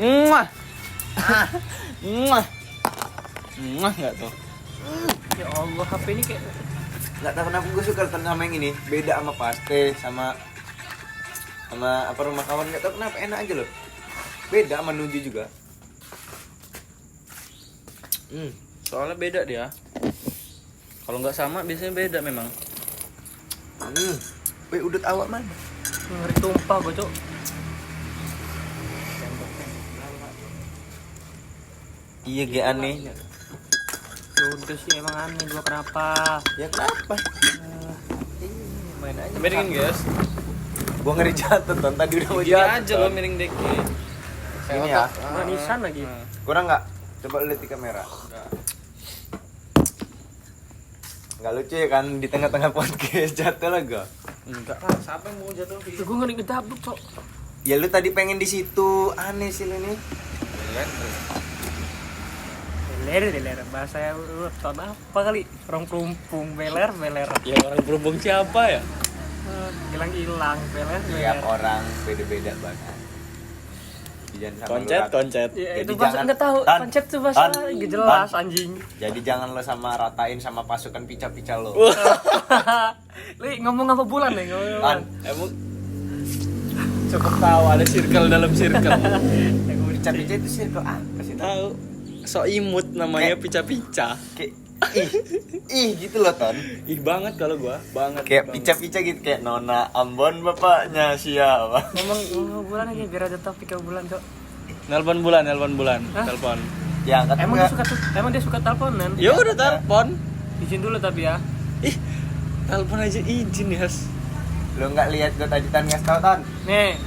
Muah. Muah. Muah enggak tuh. Ya Allah, HP ini kayak Nggak tahu kenapa gue suka sama yang ini. Beda sama paste, sama apa rumah kawan. Nggak tahu kenapa, enak aja loh. Beda sama Nuju juga. Soalnya beda dia. Kalau nggak sama biasanya beda memang. Wih, udut awak mana? ngeri tumpah gue, Cok. Iya, ge aneh. Udah sih emang aneh gua kenapa? Ya kenapa? Main aja. Miringin guys. Gua ngeri jatuh ton, tadi udah mau Gini jatuh. aja lo miring dikit. Ini ya. Manisan lagi. Kurang nggak? Coba lihat di kamera. Nggak lucu ya kan di tengah-tengah podcast jatuh lah gua. Enggak lah, siapa yang mau jatuh gitu? Gue ngeri ngedabluk, Cok. Ya lu tadi pengen di situ, aneh sih lu nih. Beler bahasa ya tahun apa kali? Orang perumpung beler. Ya orang berhubung siapa ya? Hilang beler. Tiap orang beda-beda banget. Jangan sampai lu Koncet, rat- koncet. Ya, Jadi itu bahasa jangan- enggak tahu Tan, konsep tuh bahasa Tan, enggak jelas Tan. anjing. Jadi jangan lo sama ratain sama pasukan pica-pica lo. Li ngomong apa bulan nih? Tan, Emang cukup tahu ada circle dalam circle. pica-pica itu circle apa sih? Tan? Tahu. So imut namanya Kayak- pica-pica. Kayak ih gitu loh Ton. Ih banget kalau gua, banget. Kayak banget. pica-pica gitu, kayak Nona Ambon bapaknya siapa? Ngomong bulan aja biar ada topik ke bulan, Cok. Nelpon bulan. Hah? Telepon. Ya angkat Emang enggak? dia suka teleponan? Ya udah telepon. Izin dulu tapi ya. Ih, telepon aja izin ya. Lo nggak lihat gue tadi Tan ngasih tau Tan? Nih.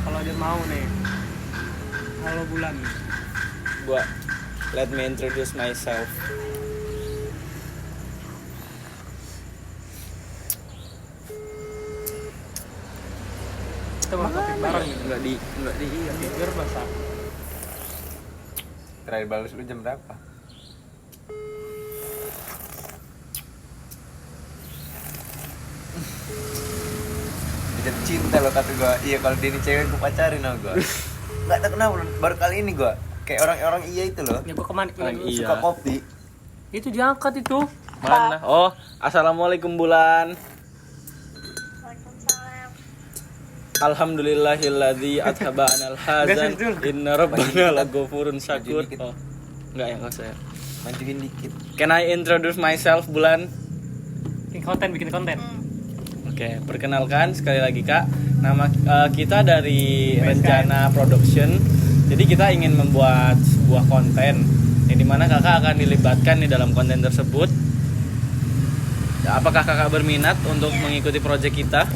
Kalau dia mau nih. Halo bulan. Gua let me introduce myself. Kita mau topik bareng gitu. Enggak di iya. Biar bahasa. Terakhir balas lu jam berapa? Jam cinta lo kata gue. Iya kalau dia ini cewek gue pacarin sama gue. Nggak tahu kenapa baru kali ini gue kayak orang-orang iya itu loh. Ya gua kemana Orang lagi? iya. Suka kopi. Itu diangkat itu. Mana? Oh, assalamualaikum bulan. Waalaikumsalam. Alhamdulillahilladzi athaba'ana al-hazan. Inna rabbana laghafurun syakur. dikit. Oh. Enggak ya, enggak usah ya. Majuin dikit. Can I introduce myself bulan? Bikin konten. Oke, perkenalkan sekali lagi Kak. Nama kita dari Rencana Production. Jadi kita ingin membuat sebuah konten yang dimana kakak akan dilibatkan di dalam konten tersebut. Apakah kakak berminat untuk mengikuti proyek kita?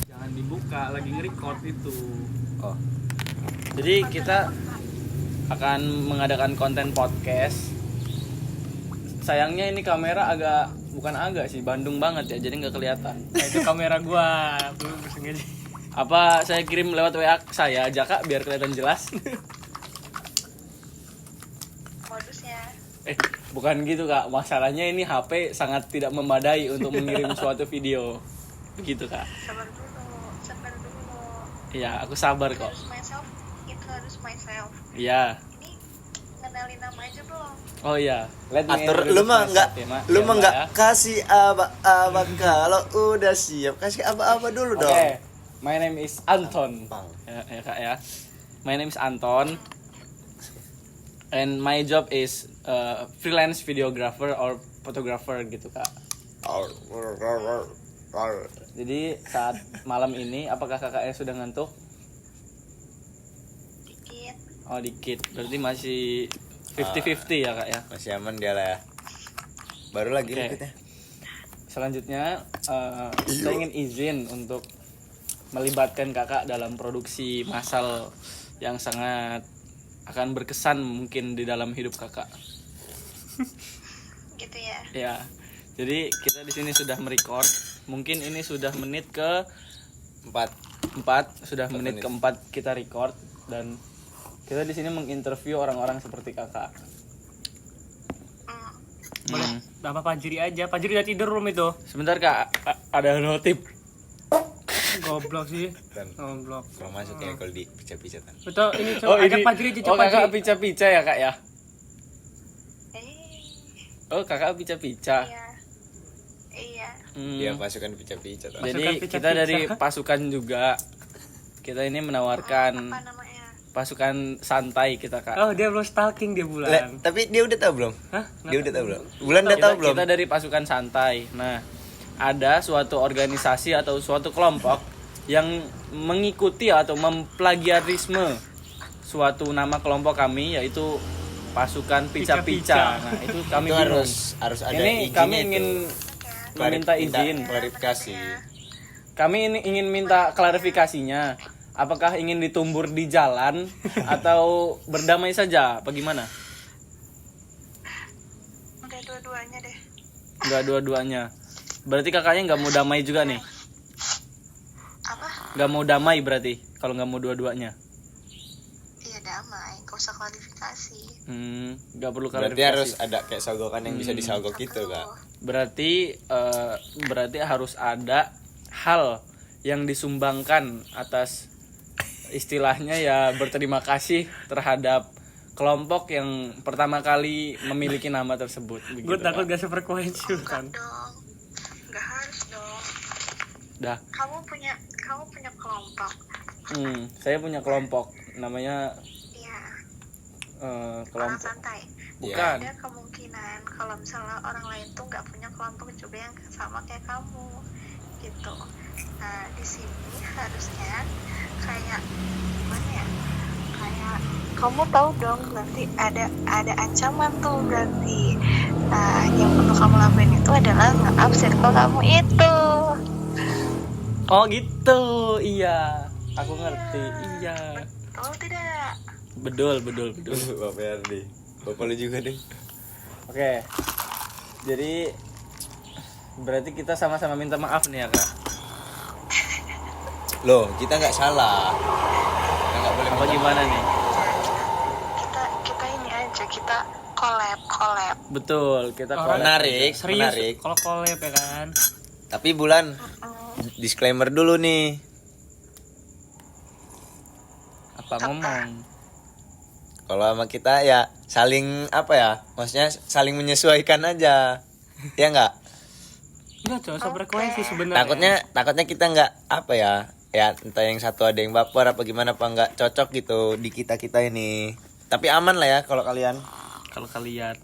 Jangan dibuka, lagi nge-record itu. Oh. Jadi kita akan mengadakan konten podcast. Sayangnya ini kamera bukan agak sih, Bandung banget ya, jadi nggak kelihatan. Nah, itu kamera gua. Belum sengaja. Apa saya kirim lewat WA saya aja Kak biar kelihatan jelas? Modusnya. Bukan gitu Kak, masalahnya ini HP sangat tidak memadai untuk mengirim suatu video. Begitu Kak. Sabar dulu. Iya, aku sabar kok. Introduce myself. Iya. Ini ngenalin nama aja belum? Oh iya. Let me Atur introduce lu mah myself nggak ya, Mak. lu Ya, mah Mbak, nggak ya. kasih abang kalau udah siap kasih abang dulu Oke. dong. My name is Anton. Bang. Ya Kak ya. My name is Anton. And my job is freelance videographer or photographer gitu Kak. Jadi saat malam ini apakah kakaknya sudah ngantuk? Dikit. Oh dikit, berarti masih 50-50 ya Kak ya. Masih aman dia lah ya. Baru lagi Oke. dikit ya. Selanjutnya saya ingin izin untuk melibatkan kakak dalam produksi massal yang sangat akan berkesan mungkin di dalam hidup kakak. Gitu ya. Ya, jadi kita di sini sudah merecord. Mungkin ini sudah menit ke 4 sudah menit keempat kita record dan kita di sini menginterview orang-orang seperti kakak. Hmm. Boleh. Apa Fajri aja. Fajri udah tidur belum itu? Sebentar kak, ada notif. Goblok sih. Tan. Goblok. Kalau masuk ya kalau di pica-pica tan. Betul, ini coba ajak Fajri, Oh, kakak Fajri. pica-pica ya, Kak ya? Eh, Oh, kakak pica-pica. iya. Iya. Hmm. Iya pasukan pica-pica tan. Jadi Pasukan kita pica-pica. dari pasukan juga. Kita ini menawarkan Apa namanya? pasukan santai kita, Kak. Oh, dia belum stalking dia bulan. Tapi dia udah tahu belum? Hah? Dia udah tahu belum? Bulan udah tahu belum? Kita dari pasukan santai. Nah, ada suatu organisasi atau suatu kelompok yang mengikuti atau memplagiarisme suatu nama kelompok kami, yaitu pasukan pica-pica. Nah, itu kami Itu bingung. harus ada Ini izinnya kami itu. ingin meminta izin. Klarifikasi. Kami ini ingin minta klarifikasinya. Apakah ingin ditumbur di jalan atau berdamai saja? Bagaimana? Udah dua-duanya deh. Enggak dua-duanya. Berarti kakaknya nggak mau damai juga nih? Apa? Nggak mau damai berarti kalau nggak mau dua-duanya? Iya damai, gak usah kualifikasi. Nggak perlu Berarti klarifikasi. harus ada kayak sagokan yang bisa disagok gitu, Kak. Berarti berarti harus ada hal yang disumbangkan atas istilahnya ya berterima kasih terhadap kelompok yang pertama kali memiliki nama tersebut. Gue Begitu, takut Kak. gak sefrekuensi Enggak kan. dong. Enggak harus dong. Dah. Kamu punya kelompok. Saya punya kelompok namanya Iya. Orang kelompok. santai. Bukan. Ada kemungkinan kalau misalnya orang lain tuh nggak punya kelompok juga yang sama kayak kamu gitu. Nah di sini harusnya kayak gimana ya? Kayak kamu tahu dong berarti ada ancaman tuh berarti. Nah yang perlu kamu lakuin itu adalah nge-up circle kamu itu. Oh gitu, iya. Aku ngerti, iya. Betul tidak? Betul. Bapak Yardi. Bapak lu juga deh. Oke. Jadi berarti kita sama-sama minta maaf nih ya, Kak. Loh, kita nggak salah. Kita nggak boleh Apa minta gimana nih? Kita ini aja kita collab. Betul, kita Oh, collab. Menarik, Serius menarik. kalau collab ya kan. Tapi Bulan, disclaimer dulu nih. Apa ngomong? Kalau sama kita ya saling apa ya? Maksudnya saling menyesuaikan aja. Ya nggak? Enggak cowok sefrekuensi sebenarnya. Takutnya kita nggak apa ya? Ya entah yang satu ada yang baper apa gimana apa nggak cocok gitu di kita ini. Tapi aman lah ya kalau kalian. Kalau kalian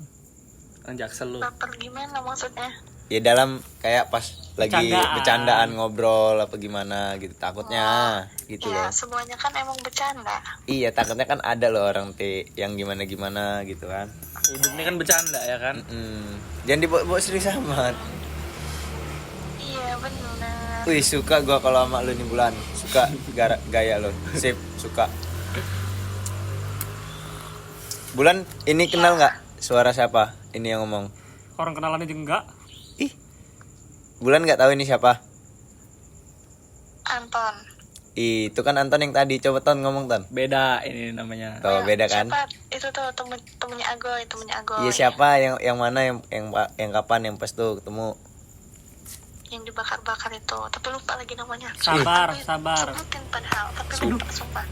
Jaksel lu. Baper gimana maksudnya? Ya dalam kayak pas lagi Bercandaan. bercandaan ngobrol apa gimana gitu takutnya gitu Ya loh. semuanya kan emang bercanda. Iya takutnya kan ada loh orang yang gimana gitu kan. Hidup ini kan bercanda ya kan? Jangan dibawa serius amat. Iya benar. Wih suka gua kalau sama lu nih Bulan. Suka gaya lo. Sip suka. Bulan ini kenal nggak suara siapa? Ini yang ngomong. Orang kenalan aja enggak. Ih. Bulan nggak tahu ini siapa? Anton. Itu kan Anton yang tadi. Coba Ton ngomong Ton. Beda ini namanya. Tuh beda kan? Siapa? Itu tuh temennya Agoy. Iya siapa yang mana yang kapan yang pas tuh ketemu? Yang dibakar-bakar itu. Tapi lupa lagi namanya. Sabar. Sebutin padahal. Tapi lupa sumpah.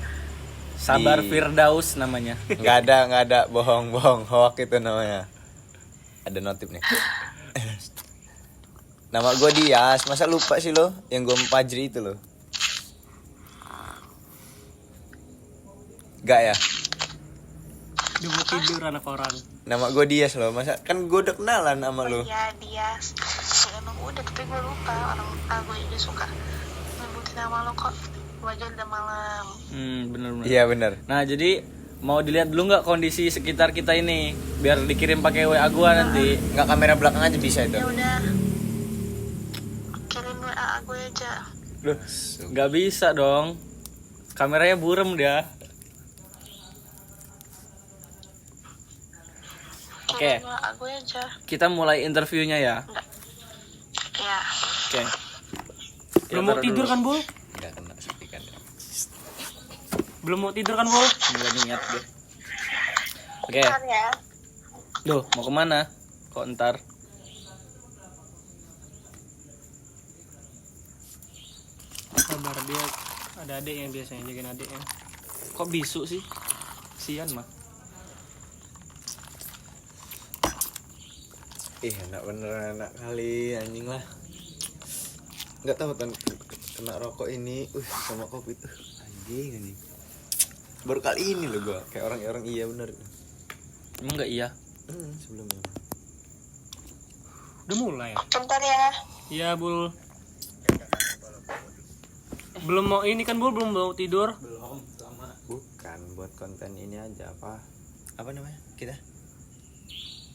Sabar Di- Firdaus namanya. Nggak ada bohong hoak itu namanya. Ada notif nih. Nama gue Dias, masa lupa sih lo? Yang gue Fajri itu lo. Gak ya? Dia mau tidur anak orang. Nama gue Dias lo, masa kan gue udah kenalan sama lo. Iya dia. Ya, emang udah tapi gue lupa. Orang Agoy juga suka nyebutin nama lo kok. Wajar udah malam. Bener. Iya benar. Nah, jadi mau dilihat dulu nggak kondisi sekitar kita ini biar dikirim pakai WA gua nanti. Nggak kamera belakang aja bisa itu. Ya udah. Kirim WA Agoy aja. Loh, nggak bisa dong. Kameranya burem dia. Oke, Kirim WA Agoy aja. kita mulai interviewnya ya. Ya. Oke. Belum mau tidur kan, Bul? Nggak kena sepi kan. Belum mau tidur kan, Bul? Mulai niat deh. Oke. Bentar ya. Duh, mau kemana? Kok ntar? sabar, dia ada adik yang biasanya jagain adiknya. Kok bisu sih? Sian mah. Enak bener, enak kali anjing lah. Nggak tahu kan kena rokok ini, sama kopi tuh anjing. Baru kali ini loh gua kayak orang iya bener. Emang nggak iya? Sebelumnya. Udah mulai. Bentar ya. Iya, Bul. Belum mau ini kan, Bul, belum mau tidur. Belum, sama. Bukan buat konten ini aja apa namanya kita?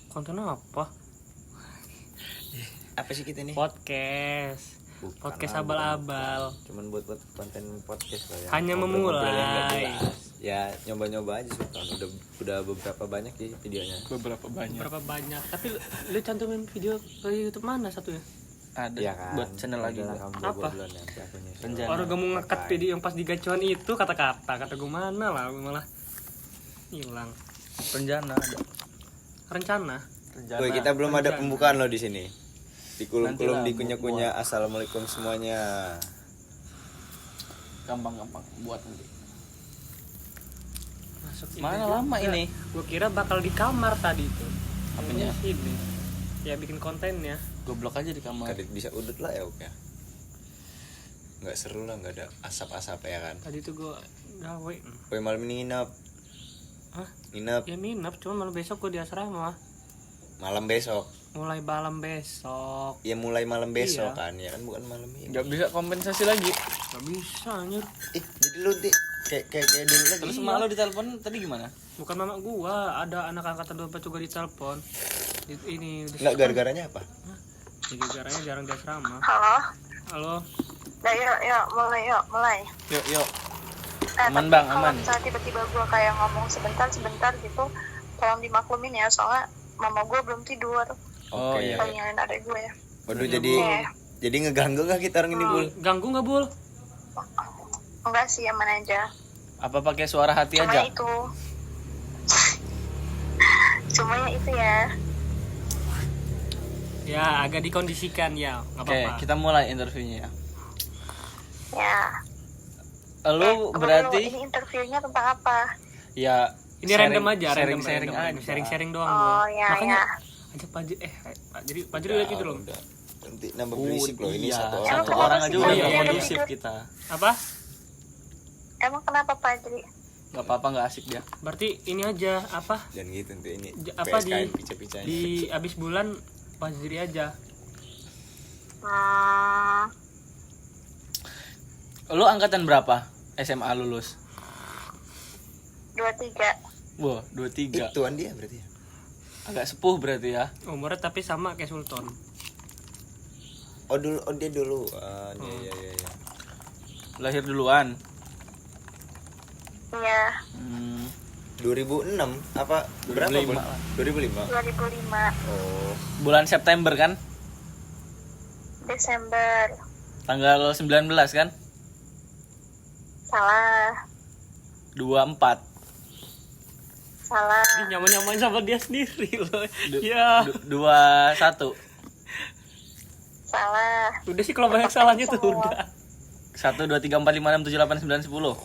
Konten apa? Apa sih kita nih? Podcast. Bukan Podcast lah, abal-abal. bukan. Cuman buat konten podcast lah ya. Hanya Ngobrol-ngobrol yang nggak memulai. jelas. Ya nyoba-nyoba aja Sultan. Udah beberapa banyak sih videonya. Beberapa banyak. Berapa banyak? Tapi lu cantumin video ke YouTube mana satu ya? Ada Iya kan. buat channel lagi. Adalah gua. kamu Apa? duluan nanti aku nyusul. Rencana. Orang gak mau ngekat video yang pas digacuan itu kata-kata gue mana lah malah hilang. Rencana ada. Rencana. Rencana. Woi, kita belum ada Rencana. pembukaan loh di sini. Dikulum-kulum, Nantilah, dikunyah-kunyah. Assalamualaikum semuanya. gampang-gampang buat nanti. Masuk Mana lama ini? Gue kira bakal di kamar tadi tuh. Apanya? Ini. Ya bikin kontennya. Goblok aja di kamar. Kadit bisa udut lah ya oke. Nggak seru lah, nggak ada asap-asap ya kan. Tadi tuh gue gawe. Woi, malam ini nginep. Hah? Nginep Ya minap, cuma malam besok gue di asrama. malam besok. Mulai malam besok. Ya mulai malam besok Iya. kan, ya kan bukan malam ini. Nggak bisa kompensasi lagi. Gak bisa anjir. Jadi lu kayak dulu lagi. Terus emak lo ditelepon tadi gimana? Bukan mama gua, ada anak angkatan 24 juga ditelepon. Ini udah Nggak gara-garanya apa? jadi garanya jarang di asrama. Halo. Halo. Nah, yuk, mulai. Yuk, yuk. Nah, Aman, tapi Bang, kalau aman. misalnya tiba-tiba gue kayak ngomong sebentar gitu, tolong dimaklumin ya, soalnya mama gue belum tidur. Oh Oke. iya. Kalau nyalain adek gue ya. Waduh, Iya, jadi ngeganggu nggak kita orang ini, Bul? Ganggu nggak, Bul? Enggak sih, aman aja. Apa pakai suara hati Cuma aja? itu. Cuma ya itu ya. Ya, agak dikondisikan ya, nggak Oke, apa-apa. kita mulai interviewnya ya. Ya. Lu Ini berarti interviewnya tentang apa? ya Ini random aja, random, sharing random. aja. Sharing doang, Oh, Bul. ya, Makanya ya. ajak Pak jadi Pak Juri udah gitu loh. Udah. Nanti nambah berisik loh ini iya. satu Emang orang. Satu orang aja kenapa udah sih nggak Pak Juri kondusif tidur? kita. Apa? Emang kenapa Pak Jri? Nggak apa-apa, nggak asik dia. Berarti ini aja apa? Dan gitu nanti ini Apa PSKM pica-picanya. di abis bulan Pak Juri aja. Lu angkatan berapa? SMA lulus? 23. Wah, 23. Ituan dia berarti ya. Agak sepuh berarti ya. Umurnya tapi sama kayak Sultan. Oh dia duluan. Iya. Lahir duluan. Iya, 2006 apa berapa 2005 Bul? lah. 2005. 2005 Oh, Bulan September kan? Desember. Tanggal 19 kan? Salah. 24. Salah. Ih, nyaman-nyaman sama dia sendiri loh. Ya. 21. Salah. Udah sih kalau banyak salahnya tuh Semua. udah. 1 2 3 4 5 6 7 8 9 10.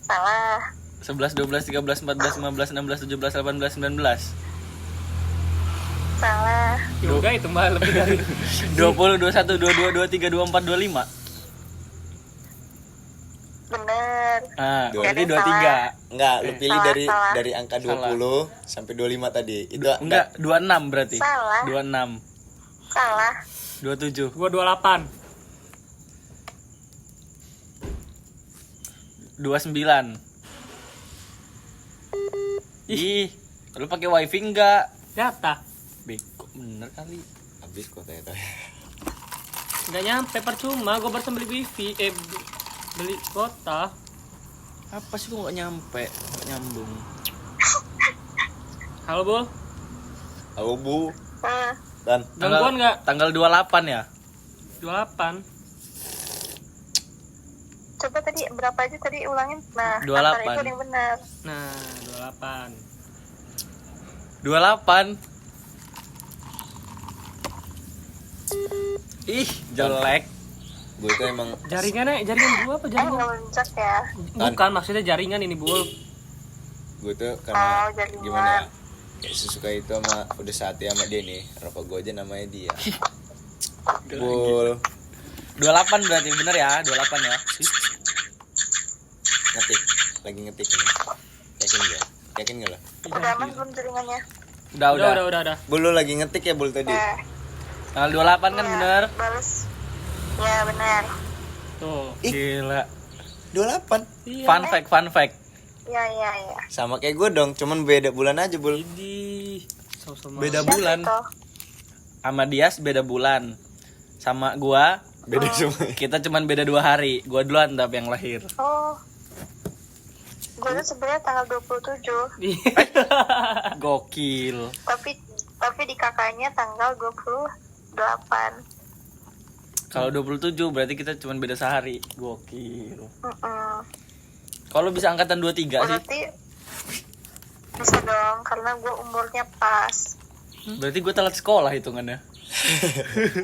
Salah. 11 12 13 14 15 16 17 18 19. Salah. Yoga itu mah lebih dari 20 21 22 23 24 25. Bener. Ah, Dua. berarti Jadi 23. enggak, lu pilih Salah. dari angka 20 sampai 25 tadi. Itu Enggak, 26 berarti. Salah. 26. Salah. 27. gua 28. 29. Ih, lu pakai wifi enggak? Data. Beko bener kali. habis kok ternyata. Enggak nyampe percuma gua baru beli wifi beli kuota. Apa sih kok enggak nyampe? Enggak nyambung. Halo, Bul. Halo Bu. Hmm. Dan Gangguan enggak? Tanggal 28 ya? 28. Coba tadi berapa aja tadi ulangin. Nah, 28. antara itu yang benar. Nah, 28. 28. Ih, jelek. Gue tuh emang Jaringan gua apa jaringan? nggak mencet ya. Bukan, maksudnya jaringan ini, Bul. gue tuh karena jaringan. gimana ya? Kayak sesuka itu sama udah saatnya sama dia nih. Rokok gue aja namanya dia. Bul 28 berarti bener ya, 28 ya. ngetik, lagi ngetik ini. Yakin gak? Yakin gak lo? Udah aman belum jaringannya? Udah. Bul lu lagi ngetik ya Bul tadi? Tanggal 28 kan Iya, bener. Balas. Ya benar. Tuh. Gila. 28. Iya. Fun fact. Ya. Sama kayak gue dong, cuman beda bulan aja Bul. Idi. Sama-sama. Beda Siapa bulan. itu? Sama Dias beda bulan. Sama gua Beda semua. kita cuman beda 2 hari. Gua duluan tapi yang lahir. Oh. Gue tuh sebenarnya tanggal 27, Gokil. tapi di kakaknya tanggal 28. Kalau 27 berarti kita cuman beda sehari. Gokil. Mm-mm. Kalau bisa angkatan 23 sih. Berarti bisa dong, karena gue umurnya pas. Berarti gua telat sekolah hitungannya.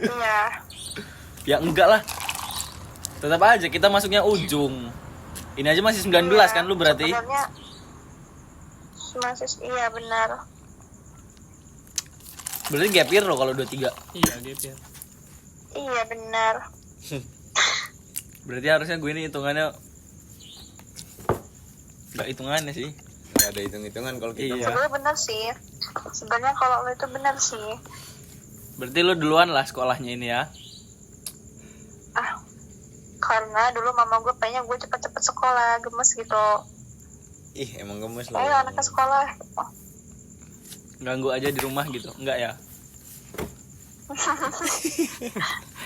Iya. Ya enggak lah. Tetap aja kita masuknya ujung. Ini aja masih 19 Iya, kan lu berarti? Sebenarnya masih iya benar. Berarti gap year lo kalau 23. Iya, gitu ya. Iya benar. Berarti harusnya gue ini hitungannya enggak hitungannya sih. Gak ada hitung-hitungan kalau kita. Iya. Sebenarnya benar sih. Sebenarnya kalau lo itu benar sih. Berarti lu duluan lah sekolahnya ini ya. Karena dulu mama gue pengennya gue cepet-cepet sekolah, gemes gitu. Ih, emang gemes lo. Ayo anaknya sekolah. Ganggu aja di rumah gitu. Enggak ya?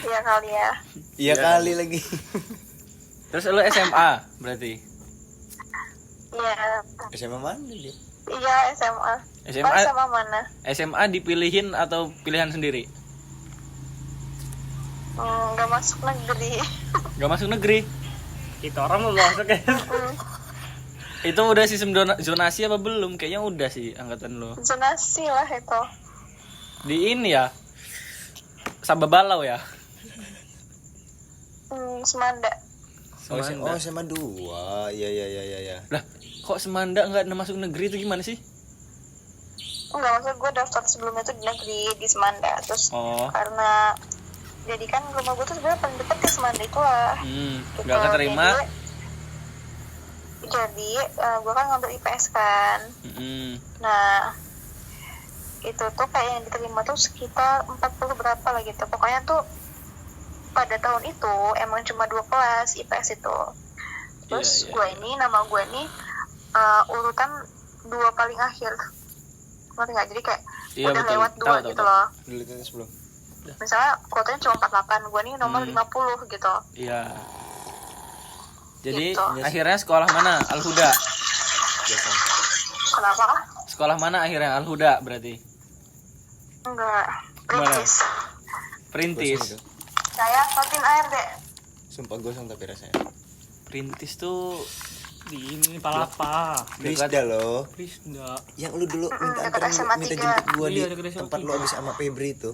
Iya kali ya. Iya kali lagi. Terus lu SMA berarti? Iya. SMA mana dia? Iya SMA. SMA? Oh, SMA mana? SMA dipilihin atau pilihan sendiri? Nggak masuk negeri. Gak masuk negeri. Kita orang mau masuk ya. Itu udah sistem zonasi apa belum? Kayaknya udah sih angkatan lo. Zonasi lah itu. Di ini ya. Sababalau ya. Semanda. Oh, SMA 2. Iya. Lah, kok Semanda nggak masuk negeri itu gimana sih? Enggak, maksud gue daftar sebelumnya tuh di negeri, di Semanda. Terus Oh. karena jadi kan rumah gue tuh sebenarnya paling deket ke Semanda itu lah. Gitu. Nggak keterima. Jadi gue kan ngambil IPS kan. Nah itu tuh kayak yang diterima tuh sekitar 40 berapa lah gitu. Pokoknya tuh pada tahun itu emang cuma 2 kelas IPS itu. Terus nama gue ini urutan 2 paling akhir. Ngerti nggak? Jadi kayak Iya, udah betul. lewat 2 Tahu, gitu tahu. loh. Dulu tes belum? Misalnya kuotanya cuma 48, gue nih nomor 50 gitu. Iya. Jadi Gitu. akhirnya sekolah mana? Al-Huda. Biasa. Kenapa? Sekolah mana akhirnya? Al-Huda berarti. Enggak. Perintis. Perintis. Gosong itu. Saya kantin air deh. Sumpah gosong tapi rasanya. Perintis tuh Di ini Palapa. Krisda loh. Krisda. Yang lu dulu minta dekat anterin, SMA minta 3. jemput gua di Iya, dekat SMA tempat 3. lu abis sama Febri itu.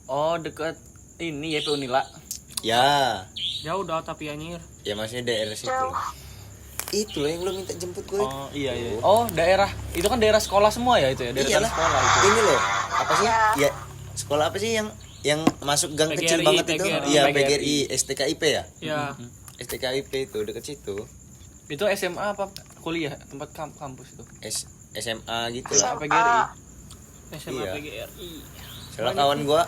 oh dekat ini YP Unila. Ya. Jauh dah tapi anjir. Ya maksudnya daerah situ. Jauh. Itu loh yang lu minta jemput gue. Oh iya. Oh daerah itu kan daerah sekolah semua ya itu ya daerah Iyalah. sekolah itu. Ini loh. Apa sih? Ya. Ya. Sekolah apa sih yang masuk gang PGRI, kecil banget itu? PGRI. Iya, PGRI. PGRI, STKIP ya? Ya. STKIP itu deket situ. Itu SMA apa kuliah tempat kampus itu? SMA gitu Kuliah lah. PGRI. SMA Iya. PGRI. Soalnya kawan gua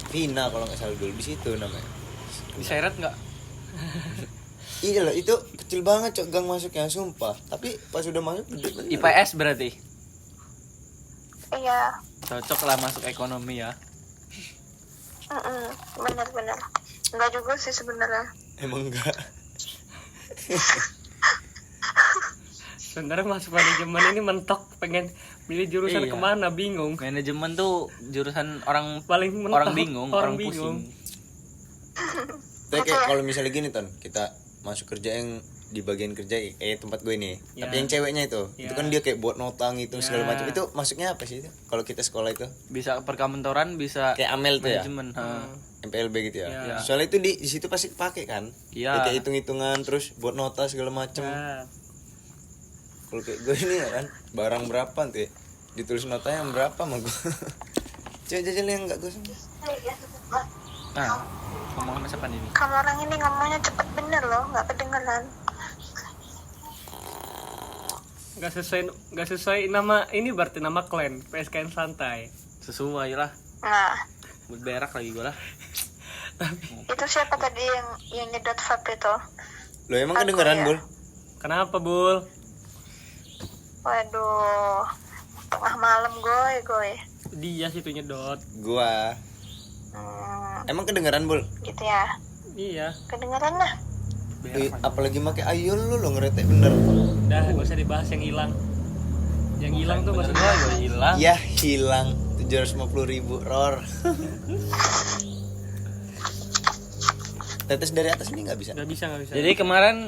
Vina kalau nggak salah dulu di situ namanya. Diseret nggak? Iya loh, itu kecil banget cok gang masuknya sumpah. Tapi pas udah masuk gede bener. IPS berarti. Iya. Cocok lah masuk ekonomi ya. Benar. Enggak juga sih sebenarnya. Emang enggak. Sebenarnya masuk manajemen ini mentok pengen milih jurusan Iya. kemana bingung. Manajemen tuh jurusan orang Paling mentok. orang bingung, orang bingung. pusing. Tapi kayak kalau misalnya gini Ton, kita masuk kerja yang di bagian kerja tempat gue ini. Ya. Tapi yang ceweknya itu Ya. kan dia kayak buat nota ngitung segala Ya. macam. Itu masuknya apa sih itu? Kalau kita sekolah itu Bisa perkantoran, bisa kayak Amel tuh ya. manajemen. MPLB gitu ya. Ya. Soalnya itu di situ pasti pakai kan. Iya. Kayak hitung-hitungan terus buat nota segala macam. Nah, Kalau kayak gue ini ya kan barang berapa nanti ditulis notanya yang berapa mah gue. Coba jajan yang enggak gue sama. Nah, ngomongin apa ini? Kamu orang ini ngomongnya cepet bener loh, nggak kedengeran. nggak sesuai nama ini, berarti nama klan PSKN santai. Sesuai lah. Nah, Berak lagi gue lah. itu siapa tadi yang nyedot vape itu? Lo emang Aku kedengeran, ya. Bul? Kenapa, Bul? Waduh, tengah malam gue. Dia situ nyedot. Gua. Emang kedengeran, Bul? Gitu ya. Iya. Kedengeran lah. Apalagi make ayo lo ngeretek bener. Udah, gak usah dibahas yang hilang. Yang hilang tuh maksud gua Gue hilang. Ya hilang 750.000 Ror. Tetes dari atas ini nggak bisa. nggak bisa. Jadi kemarin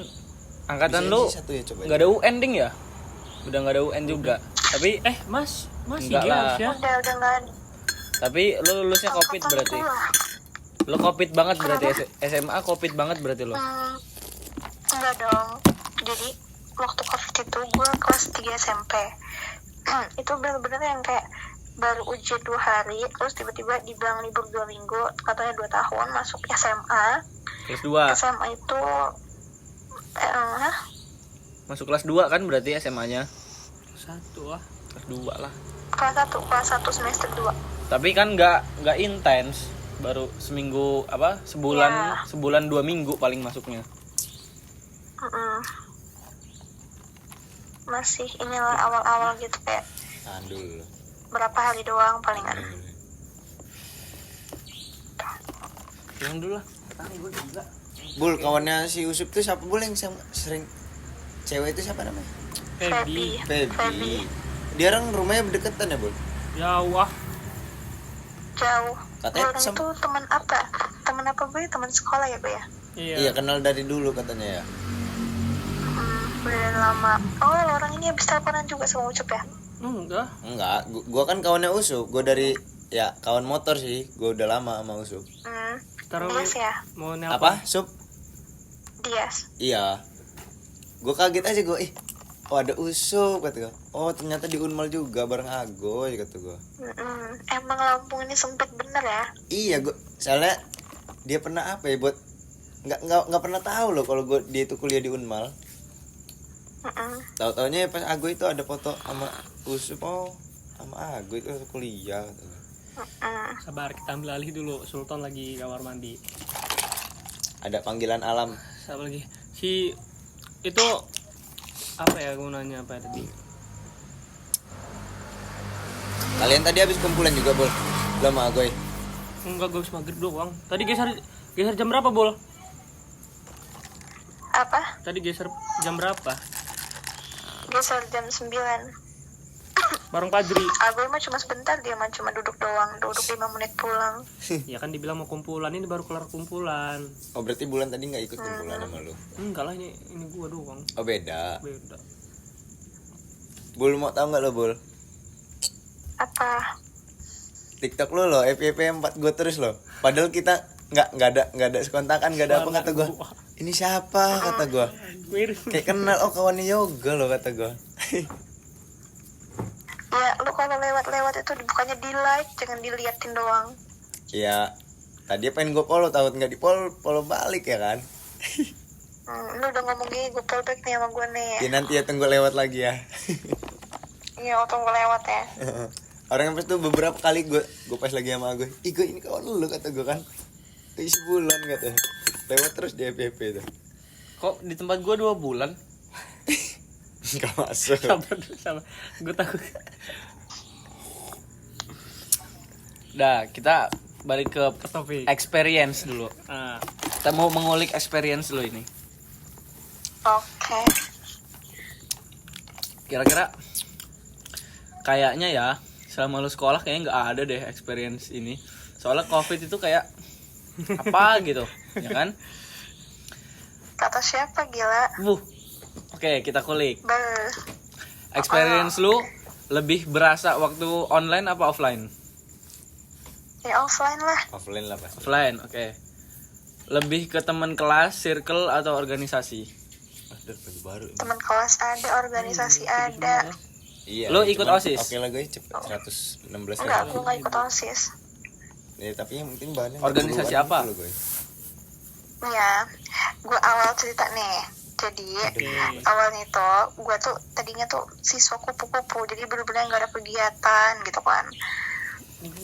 angkatan Bisa lu ini satu ya coba. nggak ada UN ding ya? Udah nggak ada UN juga. Tapi Mas masih Enggak dia lah. harusnya. Udah nggak ada. tapi lu lulusnya Covid Angkatan berarti. gua. Lu Covid banget berarti SMA Covid banget berarti lu. Enggak dong. Jadi waktu COVID itu gue kelas 3 SMP. Itu bener-bener yang kayak baru ujian 2 hari, terus tiba-tiba dibilang libur 2 minggu, katanya 2 tahun masuk SMA. Kelas 2. SMA itu Masuk kelas 2 kan berarti SMA-nya. Satu ah. Kelas 2 lah. kelas 1 semester 2. Tapi kan nggak intens. Baru seminggu Ya. sebulan 2 minggu paling masuknya. Masih inilah awal-awal gitu, kayak Tahan dulu. berapa hari doang palingan. Yang dulu lah. Tahan gue juga. Bul, kawannya si Usup tuh siapa, Bul, yang sering cewek itu siapa namanya? Feby. Feby. Dia orang rumahnya berdekatan ya, Bul? Jauh ah. Jauh. Katanya Orang itu teman apa gue? Teman sekolah ya gue ya? Iya, kenal dari dulu katanya ya. Udah lama. Oh, orang ini habis teleponan juga sama Ucup ya? Enggak. Enggak, gua kan kawannya Usup. Gua dari ya kawan motor sih. Gua udah lama sama Usup. Taruh Dias ya? mau nelpon. Apa, Sup? Dias. Iya. Gua kaget aja gua, oh ada Usup kata gua. Oh, ternyata di Unmal juga bareng Agoy kata gua. Emang Lampung ini sempit bener ya? Iya, gua soalnya dia pernah apa ya buat nggak pernah tahu loh kalau dia itu kuliah di Unmal. Tahu-taunya pas Agoy itu ada foto sama Usup, oh sama Agoy itu kuliah kata gua. Sabar, kita ambil alih dulu. Sultan lagi kamar mandi. Ada panggilan alam. Sabar lagi. Si itu apa ya gunanya apa tadi? Kalian tadi habis kumpulan juga, Bol? Belum sama Agoy? Enggak, gue habis maghrib doang. Tadi geser jam berapa, Bol? Apa? Tadi geser jam berapa? Geser jam 9. Bareng Padri. Gue mah cuma sebentar, dia mah cuma duduk doang, duduk 5 menit pulang. Ya kan dibilang mau kumpulan, ini baru kelar kumpulan. Oh, berarti bulan tadi nggak ikut kumpulan sama lu? Enggak lah, ini gua doang. Oh, beda. Beda. Bul, mau tahu nggak lo, Bul? Apa? TikTok lu loh, FYP 4 gue terus loh. Padahal kita nggak ada sekontakan, nggak ada apa kata gue. Ini siapa kata gue? Kayak kenal, oh kawannya yoga loh kata gue. Ya, lu kalau lewat-lewat itu bukannya di like, jangan diliatin doang. Iya, tadi pengen gue follow, takut nggak di follow balik ya kan? Lu udah ngomong gini, gue fallback nih sama gue nih. Ya nanti ya tunggu lewat lagi ya. Iya, tunggu lewat ya. Orang yang pas tuh beberapa kali gue pas lagi sama gue, gue ini kawan lu kata gue kan. Itu sebulan kata. Lewat terus di FYP tuh. Kok di tempat gua 2 bulan? Gak masuk. Sabar. Gue takut. Dah, kita balik ke Topik. experience dulu. Ah, Kita mau mengulik experience lo ini. Oke. Kira-kira kayaknya ya selama lu sekolah kayaknya nggak ada deh experience ini. Soalnya COVID itu kayak apa gitu, ya kan? Kata siapa gila? Oke, kita kulik. Bel. Experience lu lebih berasa waktu online apa offline? Ya offline lah. Offline lah pasti. Offline, oke. Lebih ke teman kelas, circle atau organisasi? Ada baju baru. Ini. Teman kelas ada, organisasi ada. Iya. Lu ikut cuman OSIS? Oke lah gue cepet 116 Enggak, lah. gue nggak ikut OSIS. Ya, tapi yang penting bahannya Organisasi 40-an apa? gitu loh, gue. Ya, gue awal cerita nih. Jadi awalnya itu gue tuh tadinya tuh siswa kupu-kupu, jadi bener-bener nggak ada kegiatan gitu kan.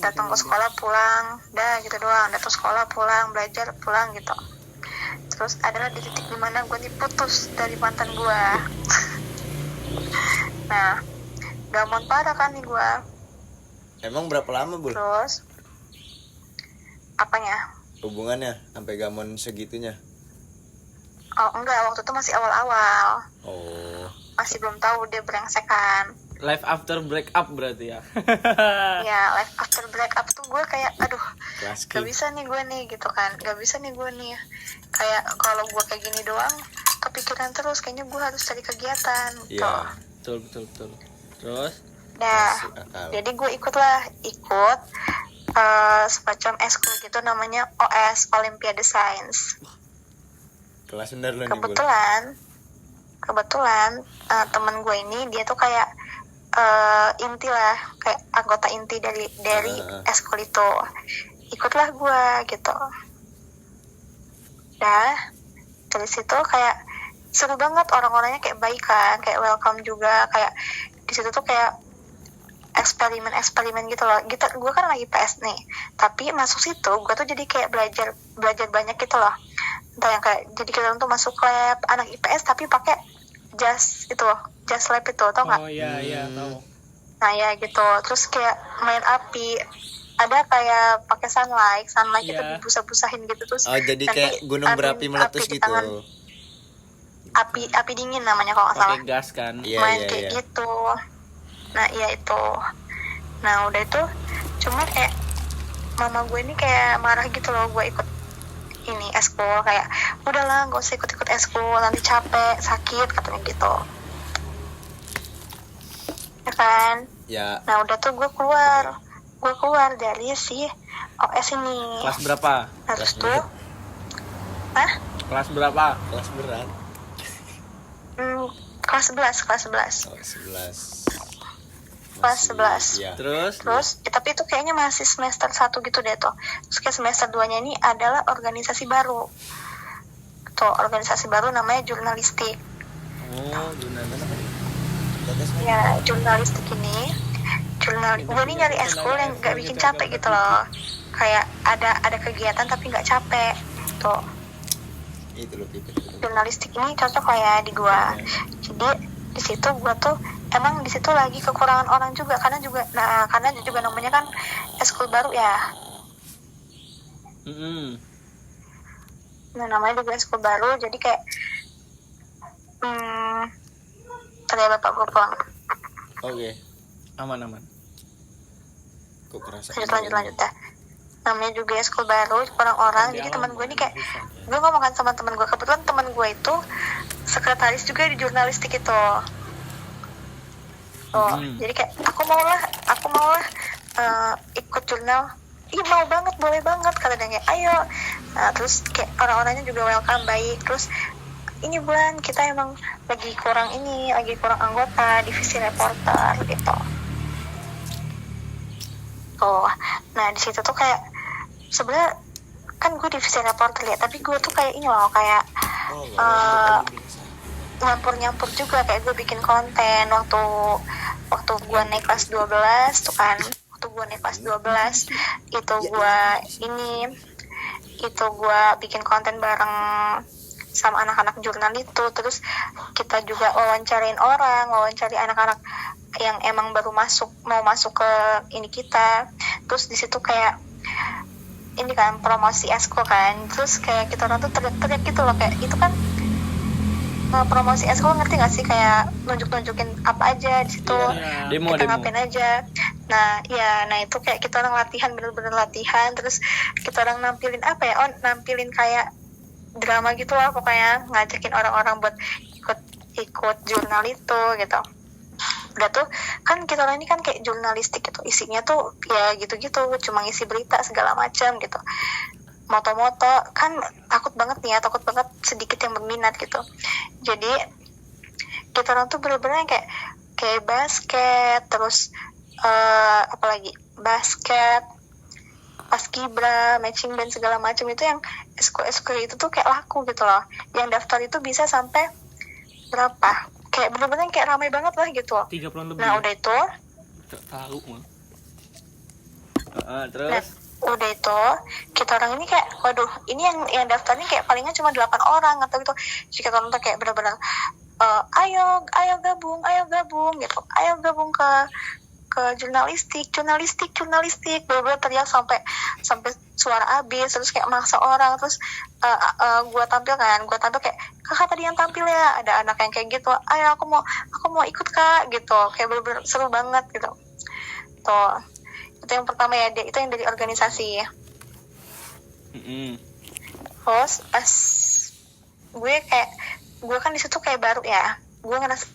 Datang ke sekolah pulang, dah gitu doang. Datang sekolah pulang, belajar pulang gitu. Terus adalah di titik dimana gue diputus dari mantan gue. Nah, gamon parah kan nih gue. Emang berapa lama, Bul? Terus apanya? Hubungannya sampai gamon segitunya? Oh enggak, waktu itu masih awal-awal, Oh. masih belum tahu dia brengsek kan. Life after break up berarti ya. Ya, life after break up tuh gue kayak aduh Kelas gak bisa nih gue nih gitu kan, gak bisa nih gue nih, kayak kalau gue kayak gini doang kepikiran terus, kayaknya gue harus cari kegiatan gitu. Iya. Betul. Terus Nah, Masuk akal. jadi gue ikut semacam eskul gitu namanya OS, Olimpiade Science. Kelas bener lo nih, Bul. Kebetulan temen gue ini dia tuh kayak inti lah, kayak anggota inti dari eskul itu. Ikutlah gue gitu. Dah dari situ kayak seru banget, orang-orangnya kayak baik kan, kayak welcome juga, kayak di situ tuh kayak eksperimen gitu loh. Gue kan lagi PS nih, tapi masuk situ gue tuh jadi kayak belajar banyak gitu loh. Entah yang kayak jadi kita tuh masuk lab anak IPS tapi pakai jas itu loh, jas lab itu, tau nggak? Oh iya tahu. Nah ya gitu, terus kayak main api, ada kayak pakai sunlight itu Iya. dibusa-busahin gitu, terus Oh, jadi nanti kayak gunung berapi meletus api di gitu. tangan. api dingin namanya kalau nggak salah. pakai gas kan? Iya, Main iya, kayak iya. gitu. Nah iya itu. Nah udah itu cuma kayak mama gue ini kayak marah gitu loh gue ikut ini eskul, kayak udahlah gak usah ikut eskul, nanti capek sakit katanya gitu ya kan. Ya, Nah udah tuh gue keluar dari si OS ini. Kelas berapa? Terus Kelas tuh berat. Hah? Kelas berapa? kelas berat. Kelas 11 Oh, 11. Kelas 11. Iya. Terus Tapi itu kayaknya masih semester 1 gitu deh tuh. Terus kayak semester 2-nya ini adalah organisasi baru. Tuh, organisasi baru namanya jurnalistik. oh, jurnalistik. Ya, jurnalistik ini gue ini nyari eskul yang gak bikin capek gitu loh. Kayak ada kegiatan tapi gak capek. Tuh, Itu loh gitu. jurnalistik ini cocok lah ya di gua. Jadi di situ gua tuh emang di situ lagi kekurangan orang juga karena juga namanya kan eskul baru ya. Nah namanya juga eskul baru, jadi kayak ada bapak gue pulang. Oke. Aman. Kok kerasa? Lanjut dah. Namanya juga eskul baru, kurang orang. Jadi teman gue ini kayak gue ngomongkan sama teman gue, kebetulan teman gue itu sekretaris juga di jurnalistik itu. Jadi kayak aku mau lah ikut jurnal. Iya mau banget, boleh banget kata dia, kayak ayo. Nah, terus kayak orang-orangnya juga welcome, baik. Terus ini bulan kita emang lagi kurang anggota divisi reporter gitu. Nah di situ tuh kayak sebenarnya kan gue divisi reporter ya, tapi gue tuh kayak ini loh, kayak nyampur juga, kayak gue bikin konten waktu gue naik kelas 12 tuh kan. Waktu gue naik kelas 12 itu gue bikin konten bareng sama anak-anak jurnal itu. Terus kita juga wawancari anak-anak yang emang baru mau masuk ke ini kita. Terus di situ kayak ini kan promosi eskul kan, terus kayak kita orang tuh teriak-teriak gitu loh, kayak itu kan promosi eskul, ngerti gak sih, kayak nunjukin apa aja di situ, Demo. ngapain aja. Nah itu kayak kita orang latihan, bener-bener latihan. Terus kita orang nampilin kayak drama gitu lah pokoknya, ngajakin orang-orang buat ikut jurnal itu gitu. Udah tuh kan kita orang ini kan kayak jurnalistik gitu, isinya tuh ya gitu-gitu, cuma ngisi berita segala macam gitu, moto-moto kan, takut banget sedikit yang berminat gitu. Jadi kita orang tuh bener-bener kayak basket, terus apalagi basket, paskibra, matching band segala macam itu yang eskul itu tuh kayak laku gitu loh. Yang daftar itu bisa sampai berapa? Kayak bener-bener kayak ramai banget lah gitu. 30-an lebih. Nah udah itu, Tahu mah. Terus udah itu kita orang ini kayak, waduh, ini yang daftar ini kayak palingnya cuma 8 orang atau gitu. Jadi kita orang tuh kayak bener-bener ayo gabung gitu, ayo gabung ke jurnalistik, bener-bener teriak sampai suara habis, terus kayak maksa orang, terus gue tampil kayak, kakak tadi yang tampil ya, ada anak yang kayak gitu, ayo aku mau ikut kak gitu, kayak bener-bener seru banget gitu. Tuh, itu yang pertama ya, itu yang dari organisasi. Terus pas gue kan di situ kayak baru ya, gue ngerasa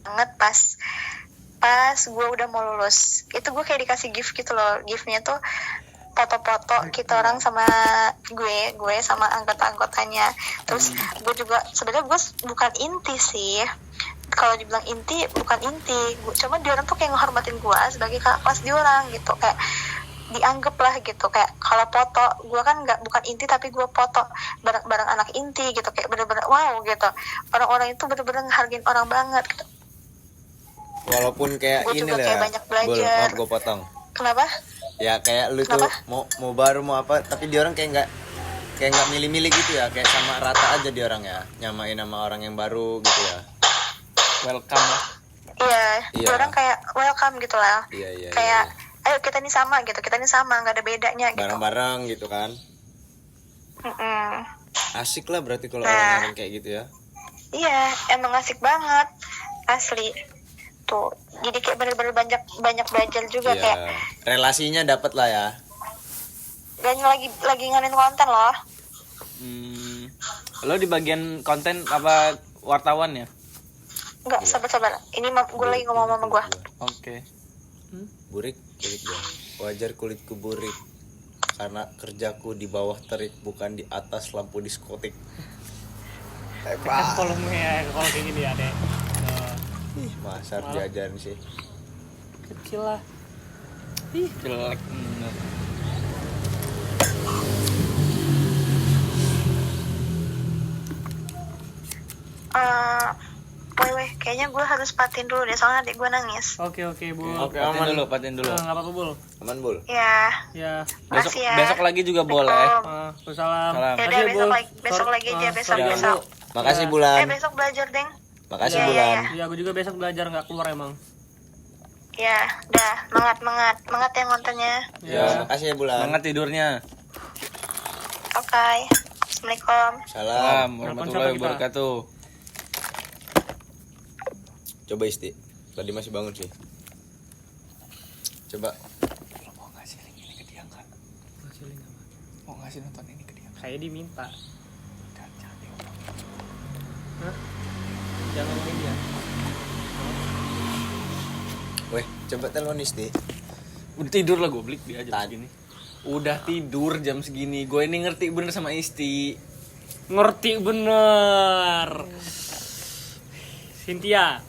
banget pas gue udah mau lulus itu, gue kayak dikasih gift gitu loh. Giftnya tuh foto-foto kita orang sama gue sama anggota-anggotanya. Terus gue juga sebenarnya gue bukan inti sih, kalau dibilang inti bukan inti, cuma dia orang tuh kayak ngehormatin gue sebagai kakak kelas dia orang gitu, kayak dianggap lah gitu. Kayak kalau foto gue kan bukan inti, tapi gue foto bareng anak inti gitu, kayak bener-bener wow gitu. Orang-orang itu bener-bener ngehargain orang banget gitu. Walaupun kayak Gue ini juga lah kayak ya, banyak belajar. maaf gue potong. Kenapa? Ya kayak lu Kenapa? tuh mau baru mau apa, tapi dia orang kayak nggak milih-milih gitu ya, kayak sama rata aja dia orang ya, nyamain sama orang yang baru gitu ya. welcome lah. Iya, Iya. orang kayak welcome gitu lah. Iya. Kayak ayo kita ini sama gitu, nggak ada bedanya gitu. Bareng-bareng gitu kan. Mm-mm. Asik lah berarti kalau Nah. orang-orang kayak gitu ya. Iya, emang asik banget, asli. Tuh, jadi kayak bener-bener banyak belajar juga, Iya. kayak Relasinya dapat lah ya. dan lagi ngadain konten loh. Lo di bagian konten apa wartawan ya? Enggak, sabar. Ini gue lagi ngomong sama gue. Oke. Burik kulit gua. Wajar kulitku burik. Karena kerjaku di bawah terik, bukan di atas lampu diskotik. Kan kolomnya kalau kayak gini ya deh. Ih, masar diajarin sih. Kecil lah. Jelek bener. Weh, kayaknya gue harus patin dulu deh, soalnya adik gue nangis. Oke, Bul. Oke, Patin dulu. Enggak apa-apa, Bul. Aman, Bul. Ya, Ya. Besok makasih ya. besok lagi juga boleh. Assalamualaikum. Salam. Salam. Ya Makasih, udah, Bul. besok lagi aja, besok. sorry, besok. Makasih Ya. Bulan. Besok belajar, Deng. Makasih Iya, Bulan. Ya, aku juga besok belajar nggak keluar emang. Ya, dah, semangat ya kontennya. Ya, makasih ya Bulan. Semangat tidurnya. Oke, Assalamualaikum. Salam. Salam warahmatullahi kita. wabarakatuh. Coba Isti. Tadi masih bangun sih. Coba. Lo mau ngasih link ini ke dia nggak? Masih link apa? Mau ngasih nonton ini ke dia? Kayak diminta. Jangan diomongin. Hah? Jangan ngomongin dia. Weh, coba telepon Isti. Udah tidur lah goblik dia jam Tadi. segini. Udah tidur jam segini. Gue ini ngerti bener sama Isti. Ngerti bener. Cynthia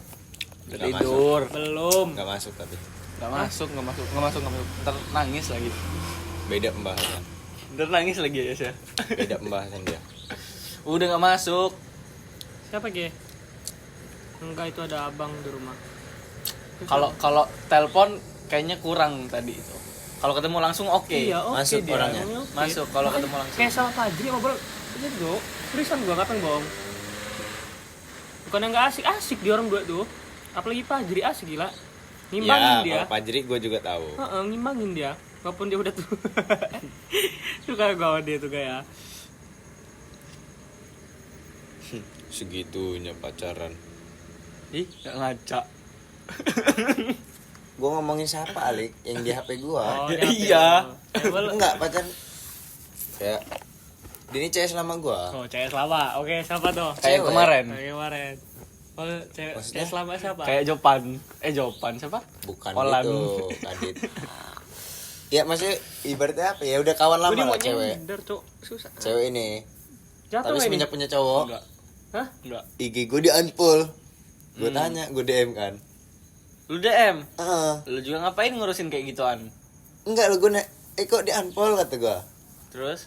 Nggak Tidur. belum. Gak masuk tapi. Nggak masuk. Ntar nangis lagi. Beda pembahasan. Ntar nangis lagi ya sih. Beda pembahasan dia. Udah nggak masuk. Siapa, Ge? Enggak, itu ada abang di rumah. Kalau telepon kayaknya kurang tadi itu. Kalau ketemu langsung oke. Iya, oke Masuk dia. orangnya. Oke. Masuk kalau ketemu langsung. Kayak sama Fajri ngobrol. Jadi tuh, seriusan gua kapan bohong? Bukan yang gak asik dia orang dua tuh. Apalagi Fajri asik gila. Ngimbangin Ya, dia. kalau Fajri gue juga tahu. Heeh, ngimbangin dia. Walaupun dia udah tuh. Suka gua sama dia tuh kayak. Segitunya pacaran. Ih, nggak ngaca. Gue ngomongin siapa Alik? Yang di HP gue. Oh, Ya, dia iya. Ya, boleh. Enggak pacaran. Kayak Dia ini CS lama gua. Oh, CS lama. Oke, siapa tuh? Kayak Cewek. kemarin. Kayak kemarin. Oh, Maksudnya? CS lama siapa? Kayak Jopan siapa? Bukan Olan. gitu, Kadit. Ya maksudnya ibaratnya apa ya, udah kawan lama Gua lah mau cewek. nyender, Cuk. Susah. Cewek ini. Jatuh Tapi nggak ini? semenjak punya cowok, Enggak. Hah? Enggak. IG gue di unfollow. Gue tanya, gue DM kan. Lu DM. Heeh. Lu juga ngapain ngurusin kayak gituan? Enggak lo gue kok di unfollow kata gue. Terus?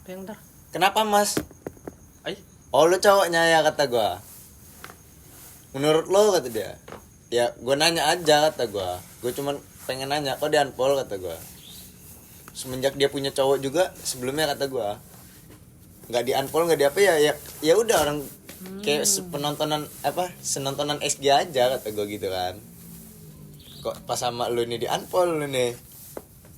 Yang ntar. Kenapa mas? Ay, Oh lu cowoknya ya kata gue. Menurut lo kata dia. Ya gue nanya aja kata gue. Gue cuman pengen nanya kok di unfollow kata gue. Semenjak dia punya cowok juga sebelumnya kata gue. Nggak di unfollow nggak di apa ya udah orang kayak senontonan SG aja kata gue gitu kan. Kok pas sama lu nih di unfollow lu nih.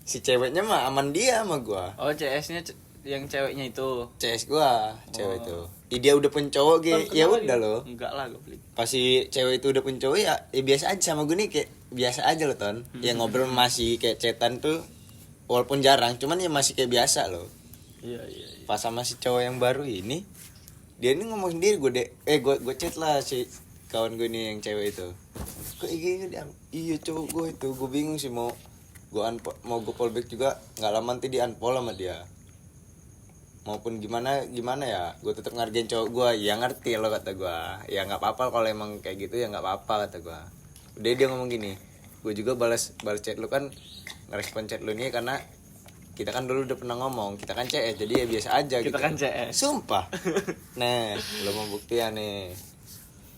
Si ceweknya mah aman dia sama gue. oh CS-nya yang ceweknya itu. CS gua, cewek itu. Dia udah punya cowok gitu. Ya udah loh. Enggak lah, gue beli. Pas si cewek itu udah punya cowok ya biasa aja sama gue nih kayak biasa aja loh Ton. Ya ngobrol masih kayak chatan tuh walaupun jarang, cuman ya masih kayak biasa loh. Iya. Pas sama si cowok yang baru ini, dia ini ngomong sendiri gue chat lah si kawan gue nih yang cewek itu. Kok IG dia? Iya cowok gue itu, gue bingung sih mau gue fallback juga nggak lama nanti di unfollow sama dia. Maupun gimana ya, gue tetap ngargain cowok gue. Ya ngerti lo kata gue. Ya nggak apa-apa kalau emang kayak gitu ya nggak apa-apa kata gue. Udah dia ngomong gini, gue juga balas chat lu kan, ngerespon chat lu nih karena kita kan dulu udah pernah ngomong, kita kan CS jadi ya biasa aja Kita gitu. kan CS. Sumpah. Nah, lo mau buktian nih.